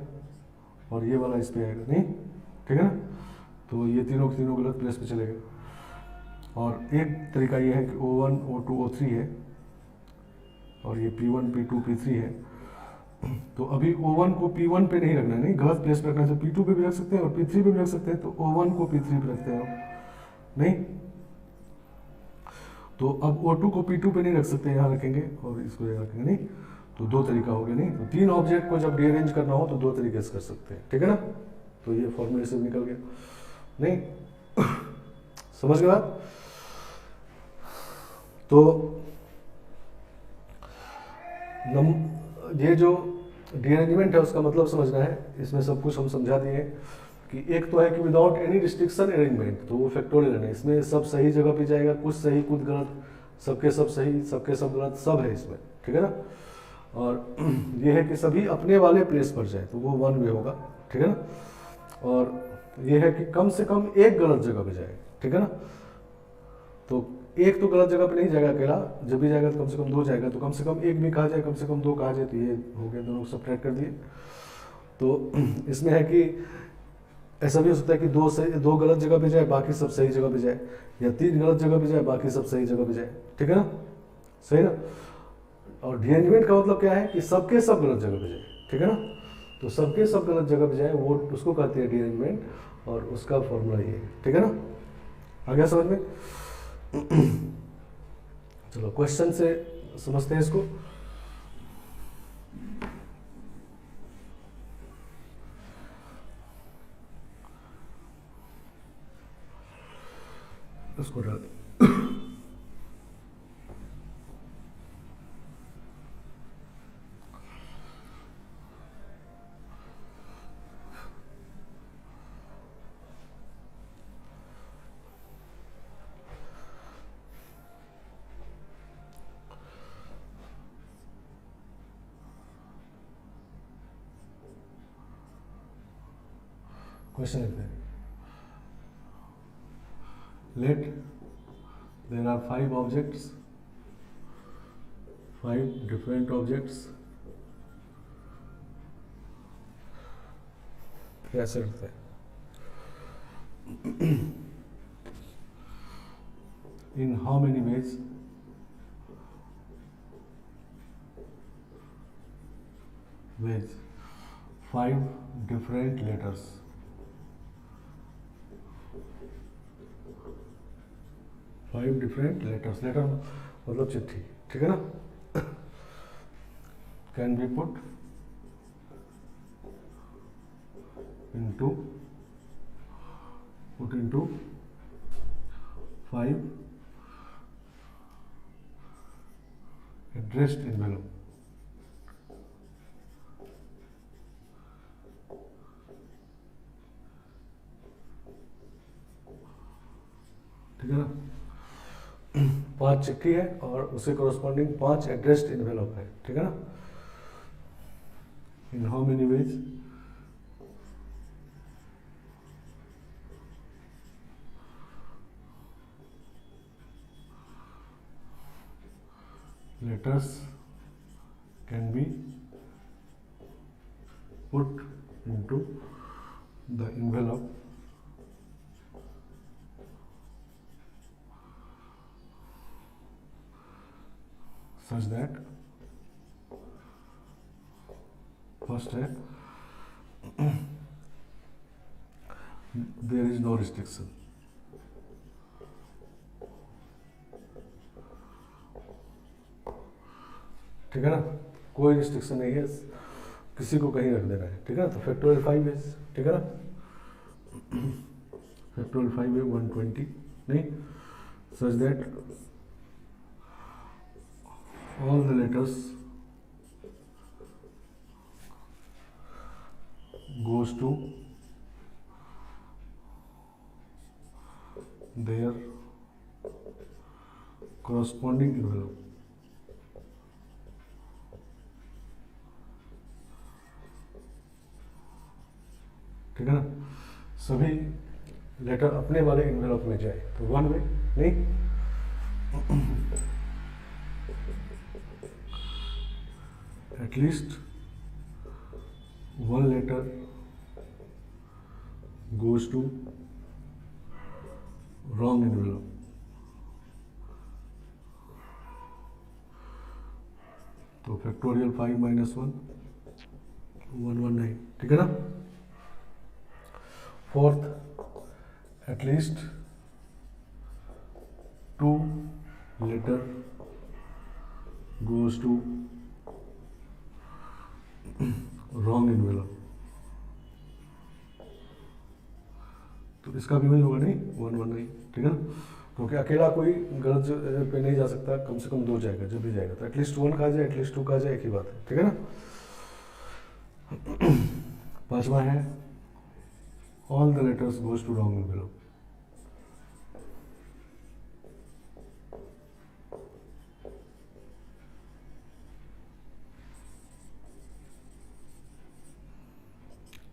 और ये वाला इस पे आएगा नहीं, ठीक है ना। तो ये तीनों के तीनों गलत प्लेस पे चले गए। और एक तरीका ये है कि O1 O2 O3 है और ये P1 P2 P3 है, तो अभी O1 को P1 पे नहीं रखना है, नहीं गलत प्लेस पे रखना है, तो P2 पे भी रख सकते हैं और P3 पे भी रख सकते हैं, तो O1 को P3 पे रखते हैं नहीं। तो अब O2 को P2 पे नहीं रख सकते, यहाँ रखेंगे और इसको यहाँ रखेंगे नहीं, तो दो तरीका हो गया नहीं। तो तीन ऑब्जेक्ट को जब रीअरेंज करना हो तो दो तरीके से कर सकते हैं, ठीक है ना। तो ये फॉर्मूले से निकल गया नहीं, समझ गए बात। तो ये जो रीअरेंजमेंट है उसका मतलब समझना है, इसमें सब कुछ हम समझा दिए कि एक तो है कि विदाउट एनी रिस्ट्रिक्शन अरेंजमेंट, तो वो फैक्टोरियल है, इसमें सब सही जगह पे जाएगा, कुछ सही कुछ गलत, सबके सब सही सबके सब गलत सब है इसमें, ठीक है ना। और ये है कि सभी अपने वाले प्लेस पर जाए, तो वो वन वे होगा, ठीक है ना। और ये है कि कम से कम एक गलत जगह पे जाए, ठीक है ना। तो एक तो गलत जगह पे नहीं जाएगा अकेला, जब भी जाएगा तो कम से कम दो जाएगा, तो कम से कम एक भी कहा जाए, कम से कम दो कहा जाए, तो ये हो गया, दोनों को सब्ट्रैक्ट कर दिए। तो इसमें है कि ऐसा भी हो सकता है कि दो गलत जगह पे जाए बाकी सब सही जगह पे जाए, या तीन गलत जगह पे जाए बाकी सब सही जगह पे जाए, ठीक है ना, सही ना। और रीअरेंजमेंट का मतलब क्या है कि सबके सब गलत जगह पे जाए, ठीक है ना। तो सबके सब गलत जगह पे जाए, वो उसको कहते हैं रीअरेंजमेंट, और उसका फॉर्मूला ये है, ठीक है ना। आ गया समझ में। चलो क्वेश्चन से समझते हैं इसको। इसको डाल क्वेश्चन लिखते हैं। Let there are five objects, five different objects. कैसे करते हैं? In how many ways? Ways. Five different letters. Five different letters, letter मतलब चिट्ठी, ठीक है ना। Can be put into five addressed envelope, ठीक है ना। पांच चिट्ठी है और उसे कॉरस्पॉन्डिंग पांच एड्रेस्ड एनवेलप है, ठीक है ना। In how many ways? letters can be put into the envelope such that first है there is no restriction, ठीक है ना, कोई रिस्ट्रिक्शन नहीं है, किसी को कहीं रख देना है, ठीक है ना। तो फैक्टोरियल 5 है, ठीक है ना। फैक्टोरियल 5 है 120 नहीं, such that all the letters goes to their corresponding envelope, ठीक है ना। सभी लेटर अपने वाले एनवेलप में जाए, तो वन वे नहीं। at least one letter goes to wrong envelope, तो फैक्टोरियल 5 माइनस 1 119, ठीक है ना। Fourth, at least 2 letter goes to wrong envelope, तो इसका भी वही होगा नहीं, 119, ठीक है ना, क्योंकि अकेला कोई गलत पे नहीं जा सकता, कम से कम 2 जाएगा, जब भी जाएगा तो एटलीस्ट 1 का जाए, एटलीस्ट 2 का जाए, एक ही बात है, ठीक है ना। पांचवा है all the letters goes to wrong envelope,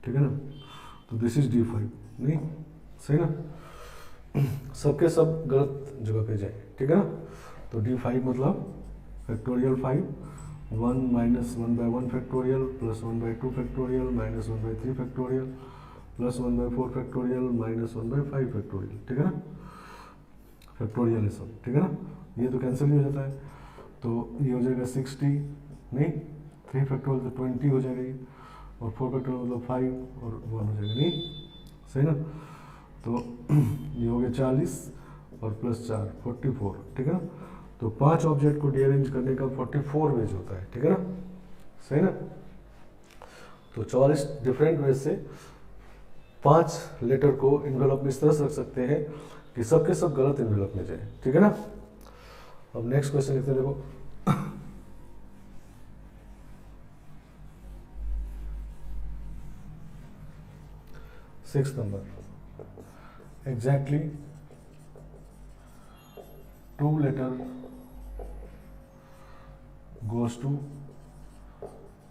ठीक है ना, तो दिस इज D5, नहीं सही ना, सबके सब गलत जगह पे जाए, ठीक है ना, तो D5 मतलब factorial 5, 1 minus 1/1 factorial plus 1/2 factorial minus 1/3 factorial plus 1/4 factorial minus 1/5 factorial, ठीक है ना, फैक्टोरियल है सब, ठीक है ना, ये तो कैंसिल ही हो जाता है, तो ये हो जाएगा 60, नहीं 3 फैक्टोरियल तो 20 हो जाएगा ये, और 4 फैक्टोरियल मतलब 5 और 1 हो जाएगा, नहीं सही ना, तो ये हो गया 40 और प्लस 4 44, ठीक है ना, तो 5 ऑब्जेक्ट को रीअरेंज करने का 44 वेज होता है, ठीक है ना, सही ना, तो 44 डिफरेंट वेज से 5 लेटर को इन्वेलप में इस तरह से रख सकते हैं कि सब के सब गलत इन्वेलप में जाए, ठीक है ना। अब नेक्स्ट क्वेश्चन लिखते हैं, देखो 6th number, exactly 2 letter goes to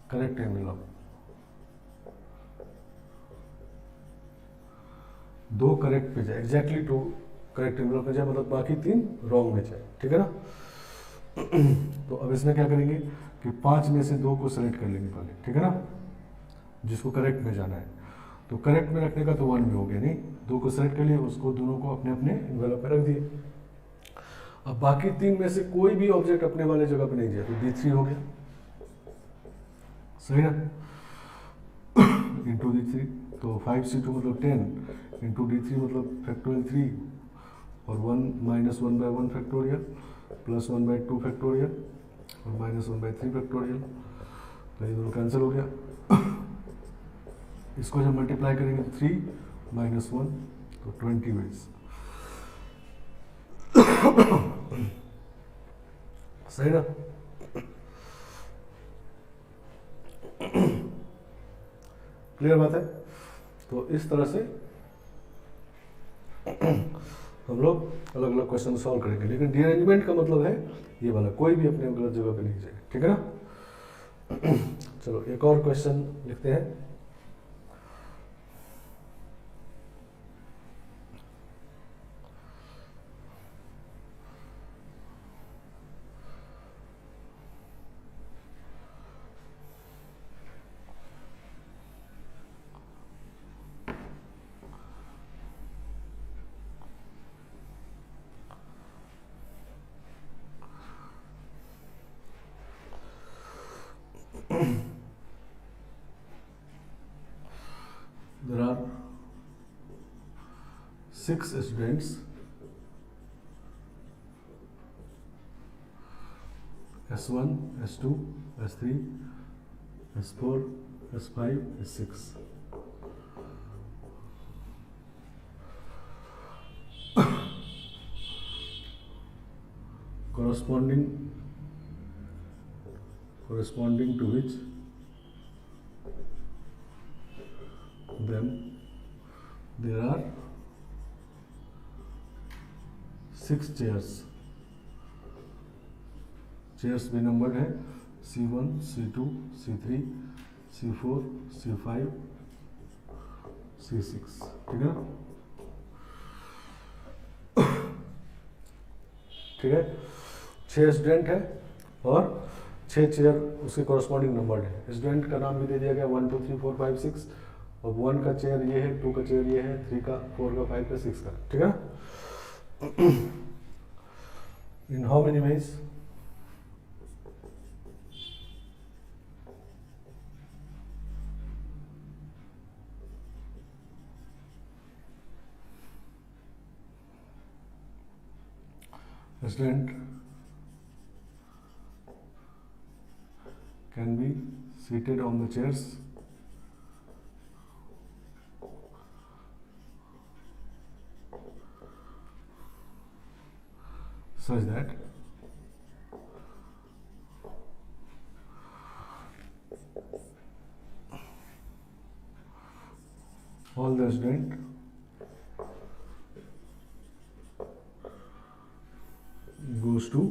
correct envelope, 2 correct पे जाए, एग्जैक्टली 2 करेक्ट एनवेलप में जाए, मतलब बाकी 3 रॉन्ग में जाए, ठीक है ना। तो अब इसमें क्या करेंगे कि 5 में से 2 को सेलेक्ट कर लेंगे पहले, ठीक है ना, जिसको करेक्ट में जाना है, तो करेक्ट में रखने का तो 1 में हो गया, नहीं 2 को सेलेक्ट कर लिया, उसको दोनों को अपने अपने एनवेलप में रख दिए। अब बाकी 3 में से कोई भी ऑब्जेक्ट अपने वाले जगह पे नहीं जाए, तो D3 हो गया, सही ना, इंटू D3, तो 5C2 मतलब 10 इंटू D3 मतलब फैक्टोरियल 3, और 1 माइनस 1/1 फैक्टोरियल प्लस 1/2 फैक्टोरियल और माइनस 1/3 फैक्टोरियल, तो ये दोनों कैंसिल हो गया। इसको जब मल्टीप्लाई करेंगे तो 3 माइनस 1 तो 20 वेज, सही ना, क्लियर बात है। तो इस तरह से हम लोग अलग अलग क्वेश्चन सॉल्व करेंगे, लेकिन रीअरेंजमेंट का मतलब है ये वाला, कोई भी अपने गलत जगह पे नहीं जाए, ठीक है ना। चलो एक और क्वेश्चन लिखते हैं, there are 6 students S1, S2, S3, S4, S5, S6, corresponding to which then there are 6 chairs, chairs भी नंबर्ड है C1, C2, C3, C4, C5, C6, ठीक है ना, ठीक है, 6 स्टूडेंट है और 6 चेयर उसके कॉरस्पॉन्डिंग नंबर्ड है। स्टूडेंट का नाम भी दे दिया गया 1 2 3 4 5 6, और 1 का चेयर ये है, 2 का चेयर ये है, 3 का, 4 का, 5 का, 6 का, ठीक है ना। In how many ways, student can be seated on the chairs such that all the student goes to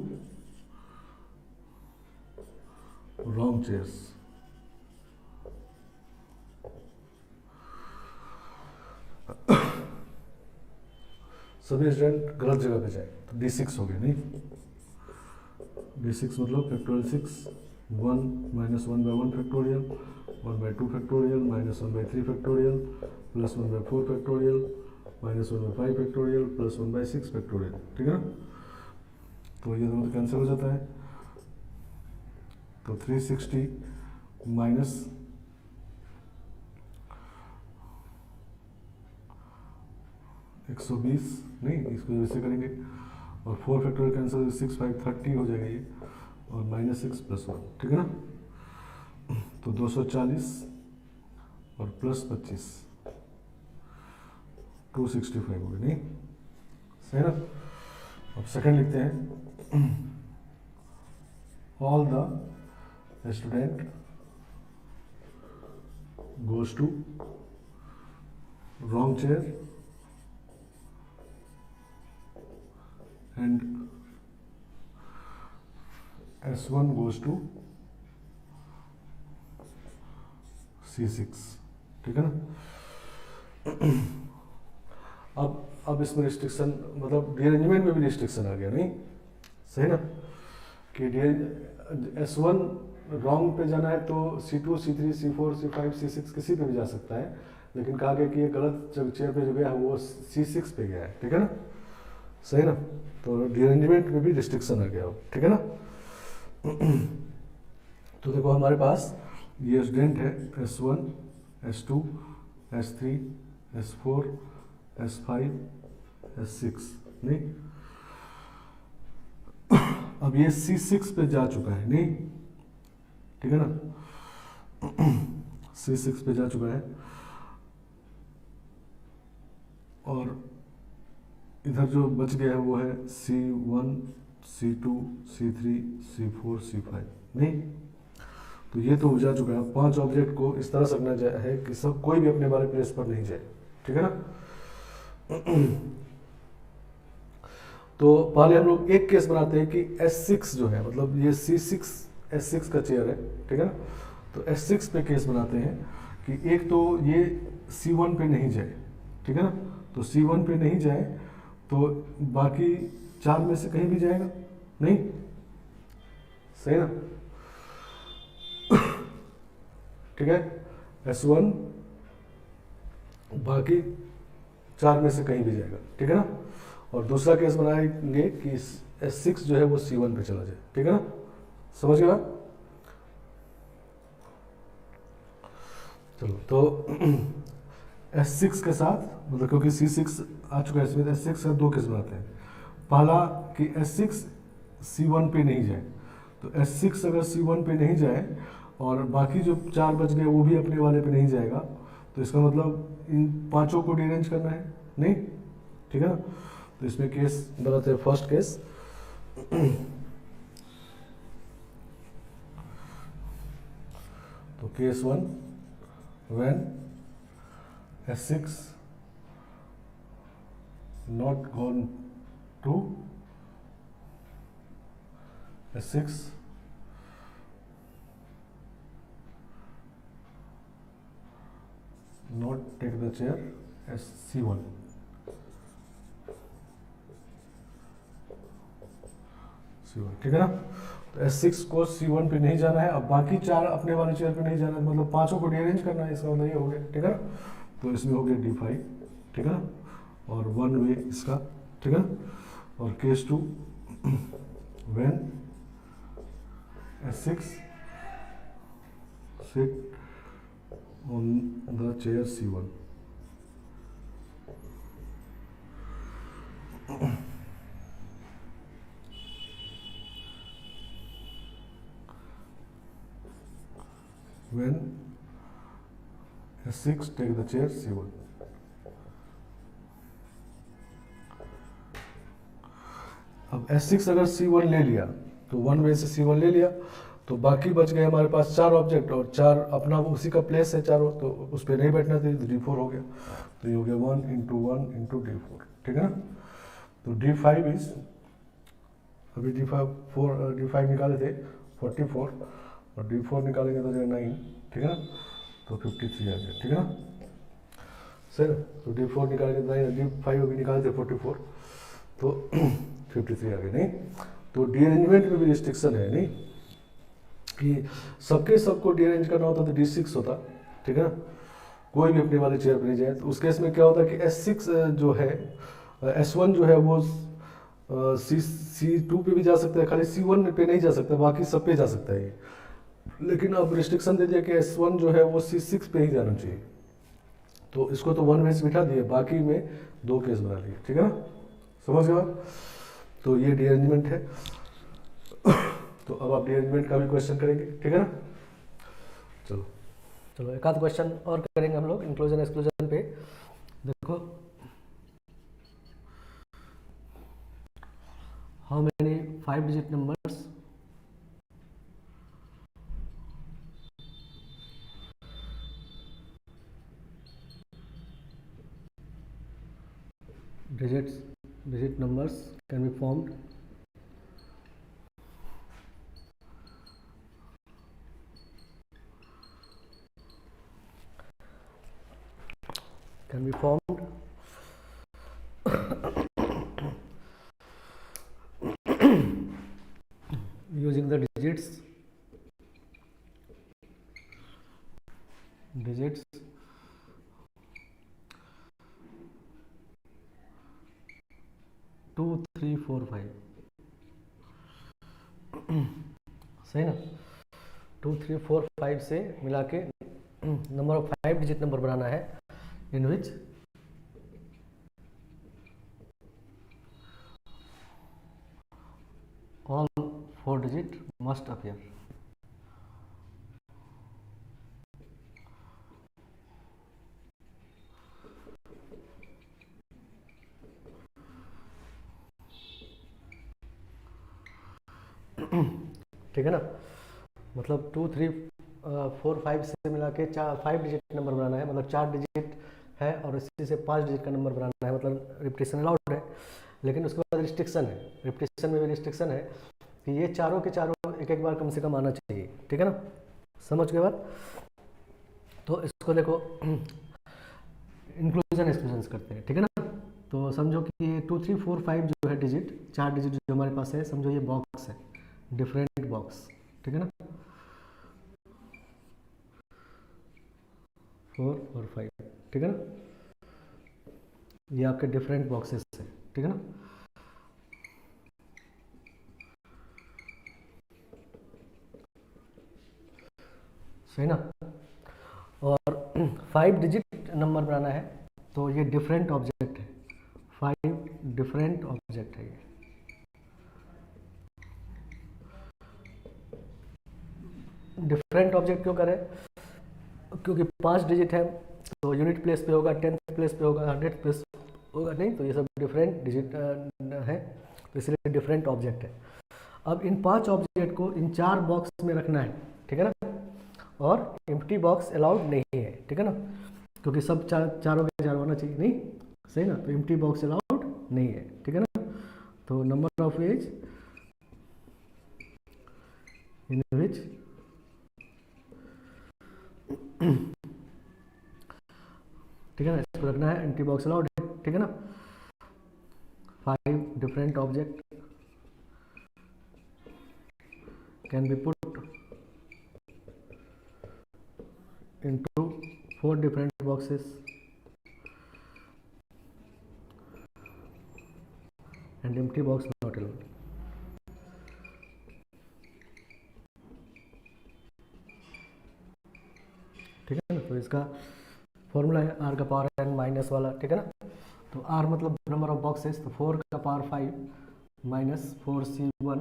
wrong chairs. सभी स्टूडेंट गलत जगह पे जाए तो D6 हो गया नहीं, D6 मतलब factorial 6, 1 minus 1/1 factorial, 1/2 factorial, minus 1/3 factorial, plus 1/4 factorial, minus 1/5 factorial, plus 1/6 factorial, ठीक है ना। तो ये दोनों कैंसिल हो जाता है, तो 360 माइनस 120 नहीं, इसको वैसे करेंगे और 4 फैक्टोरियल कैंसिल, 6 5 30 हो जाएगा ये, और -6 + 1, ठीक है ना। तो 240 और प्लस 25 265 हो गया नहीं, सही ना। अब सेकंड लिखते हैं, all the student goes to wrong chair and S1 goes to C6, ठीक है ना। अब इसमें रिस्ट्रिक्शन मतलब डीअरेंजमेंट में भी रिस्ट्रिक्शन आ गया नहीं, सही ना, कि S1 रॉन्ग पे जाना है तो C2 C3 C4 C5 C6 किसी पे भी जा सकता है, लेकिन कहा गया कि ये गलत चेयर पे जो गया है वो C6 पे गया है, ठीक है ना, सही ना। तो डीअरेंजमेंट में भी रिस्ट्रिक्शन आ गया, ठीक है ना। तो देखो हमारे पास ये स्टूडेंट है S1 S2 S3 S4 S5 S6 नहीं, अब ये C6 पे जा चुका है नहीं, ठीक है ना, C6 पे जा चुका है, और इधर जो बच गया है वो है C1 C2 C3 C4 C5 नहीं। तो ये तो जा चुका है, 5 ऑब्जेक्ट को इस तरह से रखना है कि सब कोई भी अपने वाले प्लेस पर नहीं जाए, ठीक है ना। तो पहले हम लोग एक केस बनाते हैं कि S6 जो है, मतलब ये C6 S6 का चेयर है, ठीक है ना। तो S6 पे केस बनाते हैं कि एक तो ये C1 पे नहीं जाए, ठीक है ना, तो C1 पे नहीं जाए तो बाकी 4 में से कहीं भी जाएगा नहीं, सही ना, ठीक है। S1 बाकी 4 में से कहीं भी जाएगा, ठीक है ना। और दूसरा केस बनाएंगे कि S6 जो है वो C1 पे चला जाए, ठीक है ना, समझ गया। चलो तो S6 के साथ मतलब क्योंकि C6 आ चुका है इसमें, S6 का 2 केस बनाते हैं। पहला कि S6 C1 पे नहीं जाए, तो S6 अगर C1 पे नहीं जाए और बाकी जो 4 बच गए वो भी अपने वाले पे नहीं जाएगा, तो इसका मतलब इन 5 को डीअरेंज करना है नहीं, ठीक है ना। तो इसमें केस बनाते हैं, फर्स्ट केस तो case 1 when S6 not gone to S6 not take the chair as C1, ठीक है ना। तो S6 को C1 पे नहीं जाना है, अब बाकी 4 अपने वाले चेयर पे नहीं जाना है, मतलब 5 को डीअरेंज करना है, इसका मतलब ये हो गया, ठीक है ना। तो इसमें हो गया D5, ठीक है ना, और 1 वे इसका, ठीक है ना। और case 2 when S6 sit on the chair C1, when S6 take the chair C1. अब S6 अगर C1 ले लिया तो 1 में से C1 ले लिया तो बाकी बच गए हमारे पास 4 ऑब्जेक्ट, और 4 अपना उसी का प्लेस है चारों, तो उस पर नहीं बैठना चाहिए, तो D4 हो गया। तो ये हो गया 1 × 1 × D4, ठीक है ना। तो D5 इज, अभी D5 निकाले थे 44, और D4 निकालेंगे तो 9, ठीक है ना। तो 53 आ गया, ठीक है ना सर। तो D4 निकालेंगे तो D5 अभी निकाले थे 44, तो 53 आ गया। नहीं तो डीअरेंजमेंट में भी रिस्ट्रिक्शन है, नहीं कि सबको डीअरेंज करना होता तो D6 होता, ठीक है ना। कोई भी अपने वाले चेयर पर नहीं जाए। तो उस केस में क्या होता है कि S6 जो है, S1 जो है वो C2 पे भी जा सकता है, खाली C1 पे नहीं जा सकता, बाकी सब पे जा सकता है ये। लेकिन अब रिस्ट्रिक्शन दे दिया कि S1 जो है वो C6 पे ही जाना चाहिए। तो इसको तो 1 वेज बिठा दिए, बाकी में 2 केस बना लिए, ठीक है ना, समझ गए आप। तो ये डीअरेंजमेंट है। तो अब आप डीअरेंजमेंट का भी क्वेश्चन करेंगे, ठीक है ना। चलो एक आध क्वेश्चन और करेंगे हम लोग इंक्लूजन एक्सक्लूजन पे। देखो, how many 5 digit numbers digit numbers can be formed using the digits 2 3 4 5, सही ना। 2 3 4 5 से मिला के नंबर ऑफ 5 डिजिट नंबर बनाना है, in which all 4 digit must appear। ठीक है ना। मतलब 2 3 4 5 से मिला के 5 डिजिट नंबर बनाना है, मतलब 4 डिजिट है और इसी से 5 डिजिट का नंबर बनाना है, मतलब रिपीटेशन अलाउड है। लेकिन उसके बाद रिस्ट्रिक्शन है, रिपीटेशन में भी रिस्ट्रिक्शन है कि ये चारों के चारों एक बार कम से कम आना चाहिए, ठीक है ना, समझ के बाद। तो इसको देखो इंक्लूजन एक्सक्लूजन करते हैं, ठीक है ना। तो समझो कि ये 2 3 4 5 जो है डिजिट, 4 डिजिट जो हमारे पास है, समझो ये बॉक्स है, डिफरेंट बॉक्स, ठीक है ना, 4 और 5, ठीक है ना। ये आपके डिफरेंट बॉक्सेस है, ठीक है ना। सही ना। और 5 डिजिट नंबर बनाना है तो ये डिफरेंट ऑब्जेक्ट है, 5 डिफरेंट ऑब्जेक्ट है ये। डिफरेंट ऑब्जेक्ट क्यों करें, क्योंकि 5 डिजिट है तो यूनिट प्लेस पे होगा, 10th प्लेस पे होगा, 100th प्लेस होगा नहीं, तो ये सब डिफरेंट डिजिट है, तो इसलिए डिफरेंट ऑब्जेक्ट है। अब इन 5 ऑब्जेक्ट को इन 4 बॉक्स में रखना है, ठीक है ना, और एम्प्टी बॉक्स अलाउड नहीं है, ठीक है ना, क्योंकि सब चारों के चारों होना चाहिए, नहीं सही ना। तो एम्प्टी बॉक्स अलाउड नहीं है, ठीक है ना। तो नंबर ऑफ एज इन विच ठीक है ना, इसको रखना है, एम्प्टी बॉक्स अलाउड है, ठीक है ना। 5 different object can be put into 4 different boxes and empty box not allowed। ठीक है ना। तो इसका फॉर्मूला है r का पावर n माइनस वाला, ठीक है ना। तो r मतलब नंबर ऑफ बॉक्सेस, तो 4 का पावर 5 माइनस 4c1,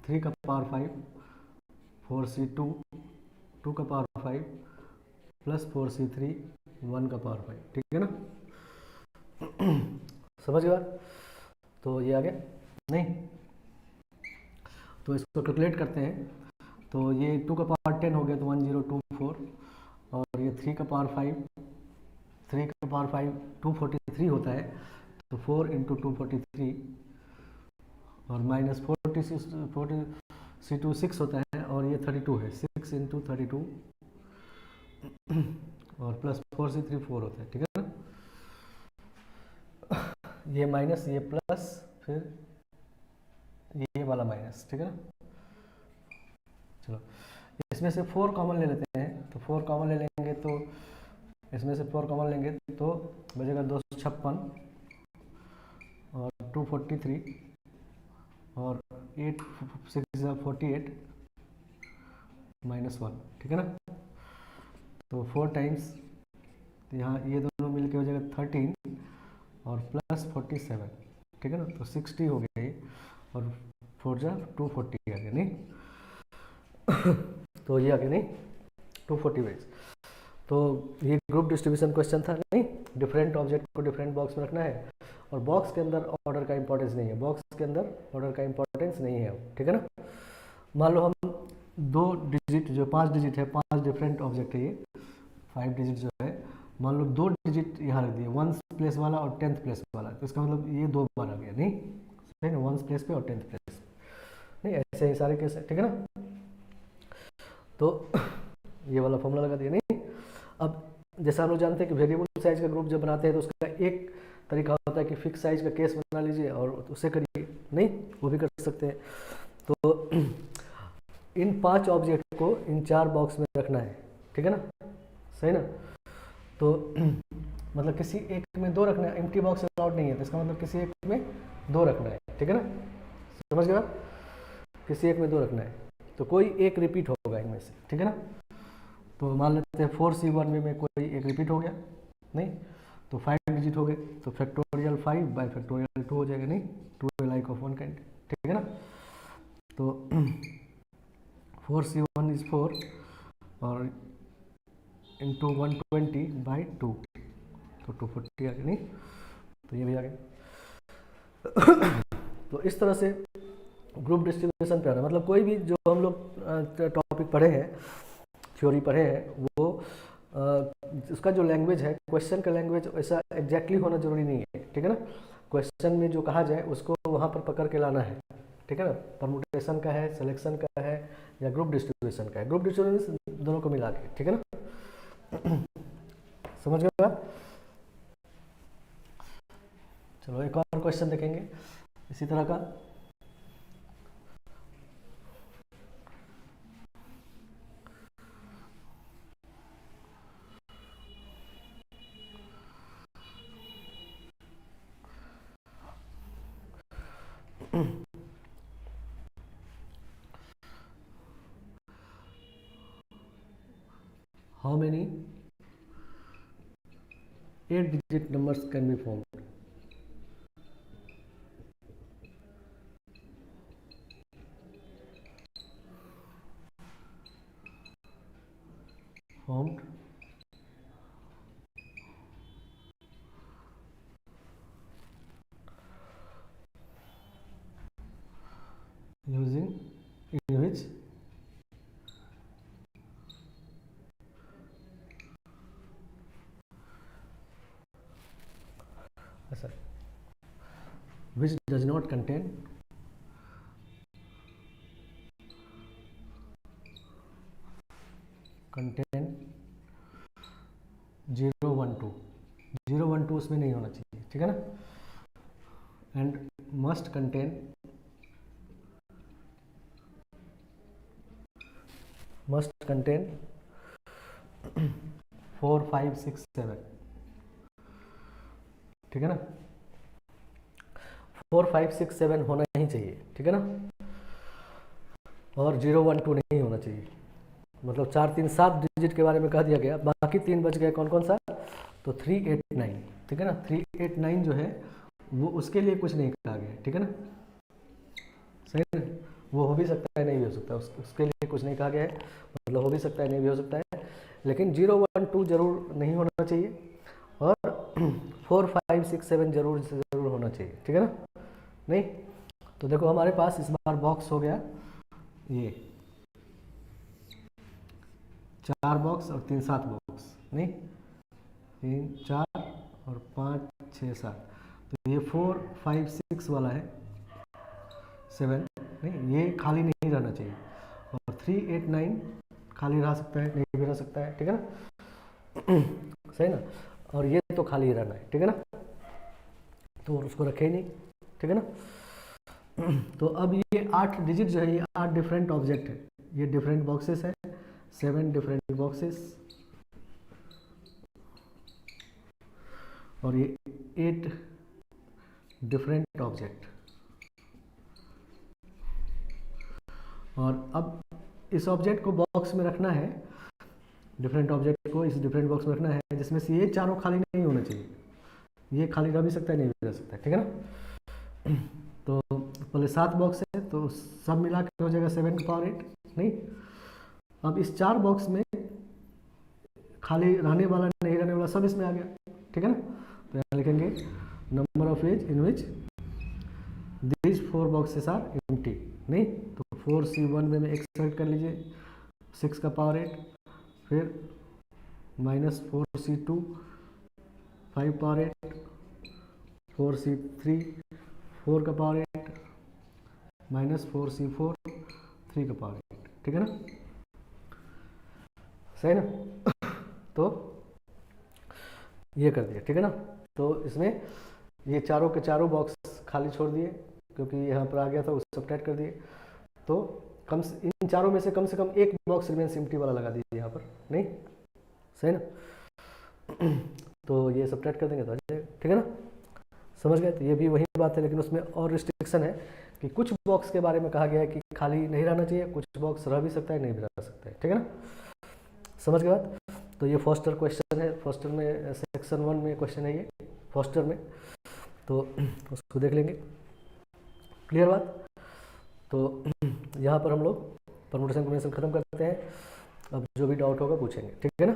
3 का पावर 5 4c2 2 का पावर 5 प्लस 4c3 1 का पावर 5, ठीक है ना। समझ गया। तो ये आ गया नहीं, तो इसको कैलकुलेट करते हैं। तो ये 2 का पावर 10 हो गया तो 1024, और ये 3 का पावर 5 243 होता है, तो 4 इंटू 243 और माइनस 40 6 होता है, और ये 32 है, 6 इंटू 32 और प्लस 4c3 4 होता है, ठीक है ना। ये माइनस ये प्लस फिर ये वाला माइनस, ठीक है ना। चलो इसमें से 4 कॉमन ले लेते हैं, तो 4 कॉमन ले लेंगे तो इसमें से 4 कॉमन लेंगे तो बचेगा 256 और 243 और 8 6 48 -1, ठीक है ना। तो 4 टाइम्स यहाँ ये दोनों मिलके हो जाएगा 13 और प्लस 47, ठीक है ना। तो 60 हो गया ये, और 4 जा 240 आ गया नहीं। तो ये आ गया नहीं 240 वेज। तो ये ग्रुप डिस्ट्रीब्यूशन क्वेश्चन था नहीं। डिफरेंट ऑब्जेक्ट को डिफरेंट बॉक्स में रखना है, और बॉक्स के अंदर ऑर्डर का इंपॉर्टेंस नहीं है, बॉक्स के अंदर ऑर्डर का इंपॉर्टेंस नहीं है, ठीक है ना। मान लो हम 2 डिजिट जो 5 डिजिट है, 5 डिफरेंट ऑब्जेक्ट है, ये 5 डिजिट जो है, मान लो 2 डिजिट यहाँ रख दिए, 1th प्लेस वाला और 10th प्लेस वाला, तो इसका मतलब ये 2 बार आ गया नहीं, सही ना, 1th प्लेस पे और 10th प्लेस नहीं, ऐसे ही सारे केस है, ठीक है ना। तो ये वाला फॉर्मूला लगा दिया नहीं। अब जैसा हम लोग जानते हैं कि वेरिएबल साइज का ग्रुप जब बनाते हैं तो उसका एक तरीका होता है कि फिक्स साइज का केस बना लीजिए और उससे करिए, नहीं वो भी कर सकते हैं। तो इन 5 ऑब्जेक्ट को इन 4 बॉक्स में रखना है, ठीक है ना, सही ना। तो मतलब किसी एक में 2 रखना है, एम्प्टी बॉक्स अलाउड नहीं है, तो इसका मतलब किसी एक में 2 रखना है, ठीक है ना, समझ गए आप, किसी एक में 2 रखना है, तो कोई एक रिपीट होगा इनमें से, ठीक है ना। तो मान लेते हैं 4c1 में कोई एक रिपीट हो गया नहीं, तो 5 डिजिट हो गए, तो फैक्टोरियल 5 बाई फैक्टोरियल 2 हो जाएगा नहीं, 2 लाइक ऑफ 1 काइंड, ठीक है ना। तो 4c1 इज 4 और इंटू 120 बाई 2, तो 240 आ गया नहीं, तो ये भी आ गया। तो इस तरह से ग्रुप डिस्ट्रीब्यूशन पे आना, मतलब कोई भी जो हम लोग टॉपिक पढ़े हैं, थ्योरी पढ़े हैं, वो उसका जो लैंग्वेज है, क्वेश्चन का लैंग्वेज ऐसा एग्जैक्टली होना जरूरी नहीं है, ठीक है ना। क्वेश्चन में जो कहा जाए उसको वहाँ पर पकड़ के लाना है, ठीक है ना। परमुटेशन का है, सिलेक्शन का है, या ग्रुप डिस्ट्रीब्यूशन का है, ग्रुप डिस्ट्रीब्यूशन दोनों को मिला के, ठीक है ना। समझ गए आप। चलो एक और क्वेश्चन देखेंगे इसी तरह का। How many 8-digit numbers can be formed? Formed using in which which does not contain contain 0 1 2, 0 1 2 उसमें नहीं होना चाहिए, ठीक है ना। एंड मस्ट कंटेन 4 5 6 7, ठीक है ना। 4 5 6 7 होना ही चाहिए, ठीक है ना। और 0 1 2 नहीं होना चाहिए, मतलब 4 3 7 डिजिट के बारे में कह दिया गया, बाकी 3 बच गए कौन कौन सा, तो 3 8 9, ठीक है ना। 3 8 9 जो है वो उसके लिए कुछ नहीं कहा गया, ठीक है ना, सही है। वो हो भी सकता है, नहीं भी हो सकता है, उसके लिए कुछ नहीं कहा गया है, मतलब हो भी सकता है, नहीं भी हो सकता है, लेकिन 0 1 2 जरूर नहीं होना चाहिए, और 4 5 6 7 जरूर से ज़रूर होना चाहिए, ठीक है ना। नहीं तो देखो हमारे पास इस बार बॉक्स हो गया ये 4 बॉक्स और 3 7 बॉक्स, नहीं 3 4 और 5 6 7, तो ये 4 5 6 वाला है, 7 नहीं, ये खाली नहीं रहना चाहिए, और 3 8 9 खाली रह सकता है, नहीं भी रह सकता है, ठीक है ना। सही ना, और ये तो खाली ही रहना है, ठीक है ना, तो उसको रखे ही नहीं, ठीक है ना। तो अब ये 8 डिजिट जो है, ये 8 डिफरेंट ऑब्जेक्ट है, ये डिफरेंट बॉक्सेस है, 7 डिफरेंट बॉक्सेस, और ये 8 डिफरेंट ऑब्जेक्ट। और अब इस ऑब्जेक्ट को बॉक्स में रखना है, डिफरेंट ऑब्जेक्ट को इस डिफरेंट बॉक्स में रखना है, जिसमें से ये चारों खाली नहीं होना चाहिए, ये खाली रह भी सकता है, नहीं भी रह सकता है, ठीक है ना। तो पहले 7 बॉक्स है, तो सब मिला के हो जाएगा 7 की पावर 8, नहीं। अब इस 4 बॉक्स में खाली रहने वाला, नहीं रहने वाला सब इसमें आ गया, ठीक है ना। तो यहाँ लिखेंगे number of ways in which these 4 boxes are empty, नहीं, तो 4C1 में एक सेलेक्ट कर लीजिए, 6 का पावर 8, फिर -4C2 5 पावर 8, 4C3 4 का पावर 8, -4C4 3 का पावर 8, ठीक है ना, सही ना। तो ये कर दिया, ठीक है ना। तो इसमें ये चारों के चारों बॉक्स खाली छोड़ दिए, क्योंकि यहाँ पर आ गया था, उस सब्ट्रैक्ट कर दिए, तो इन चारों में से कम एक बॉक्स रिमेंस एम्प्टी वाला लगा दीजिए यहाँ पर, नहीं, सही ना। तो ये सब्ट्रैक्ट कर देंगे तो आ जाएगा, ठीक है ना, समझ गए। तो ये भी वही बात है, लेकिन उसमें और रिस्ट्रिक्शन है कि कुछ बॉक्स के बारे में कहा गया है कि खाली नहीं रहना चाहिए, कुछ बॉक्स रह भी सकता है, नहीं भी रह सकता है, ठीक है ना, समझ गए बात। तो ये फॉस्टर क्वेश्चन है, फॉस्टर में सेक्शन 1 में क्वेश्चन है ये फॉस्टर में, तो उसको देख लेंगे, क्लियर बात। तो यहाँ पर हम लोग परमुटेशन कॉम्बिनेशन खत्म करते हैं, अब जो भी डाउट होगा पूछेंगे, ठीक है ना।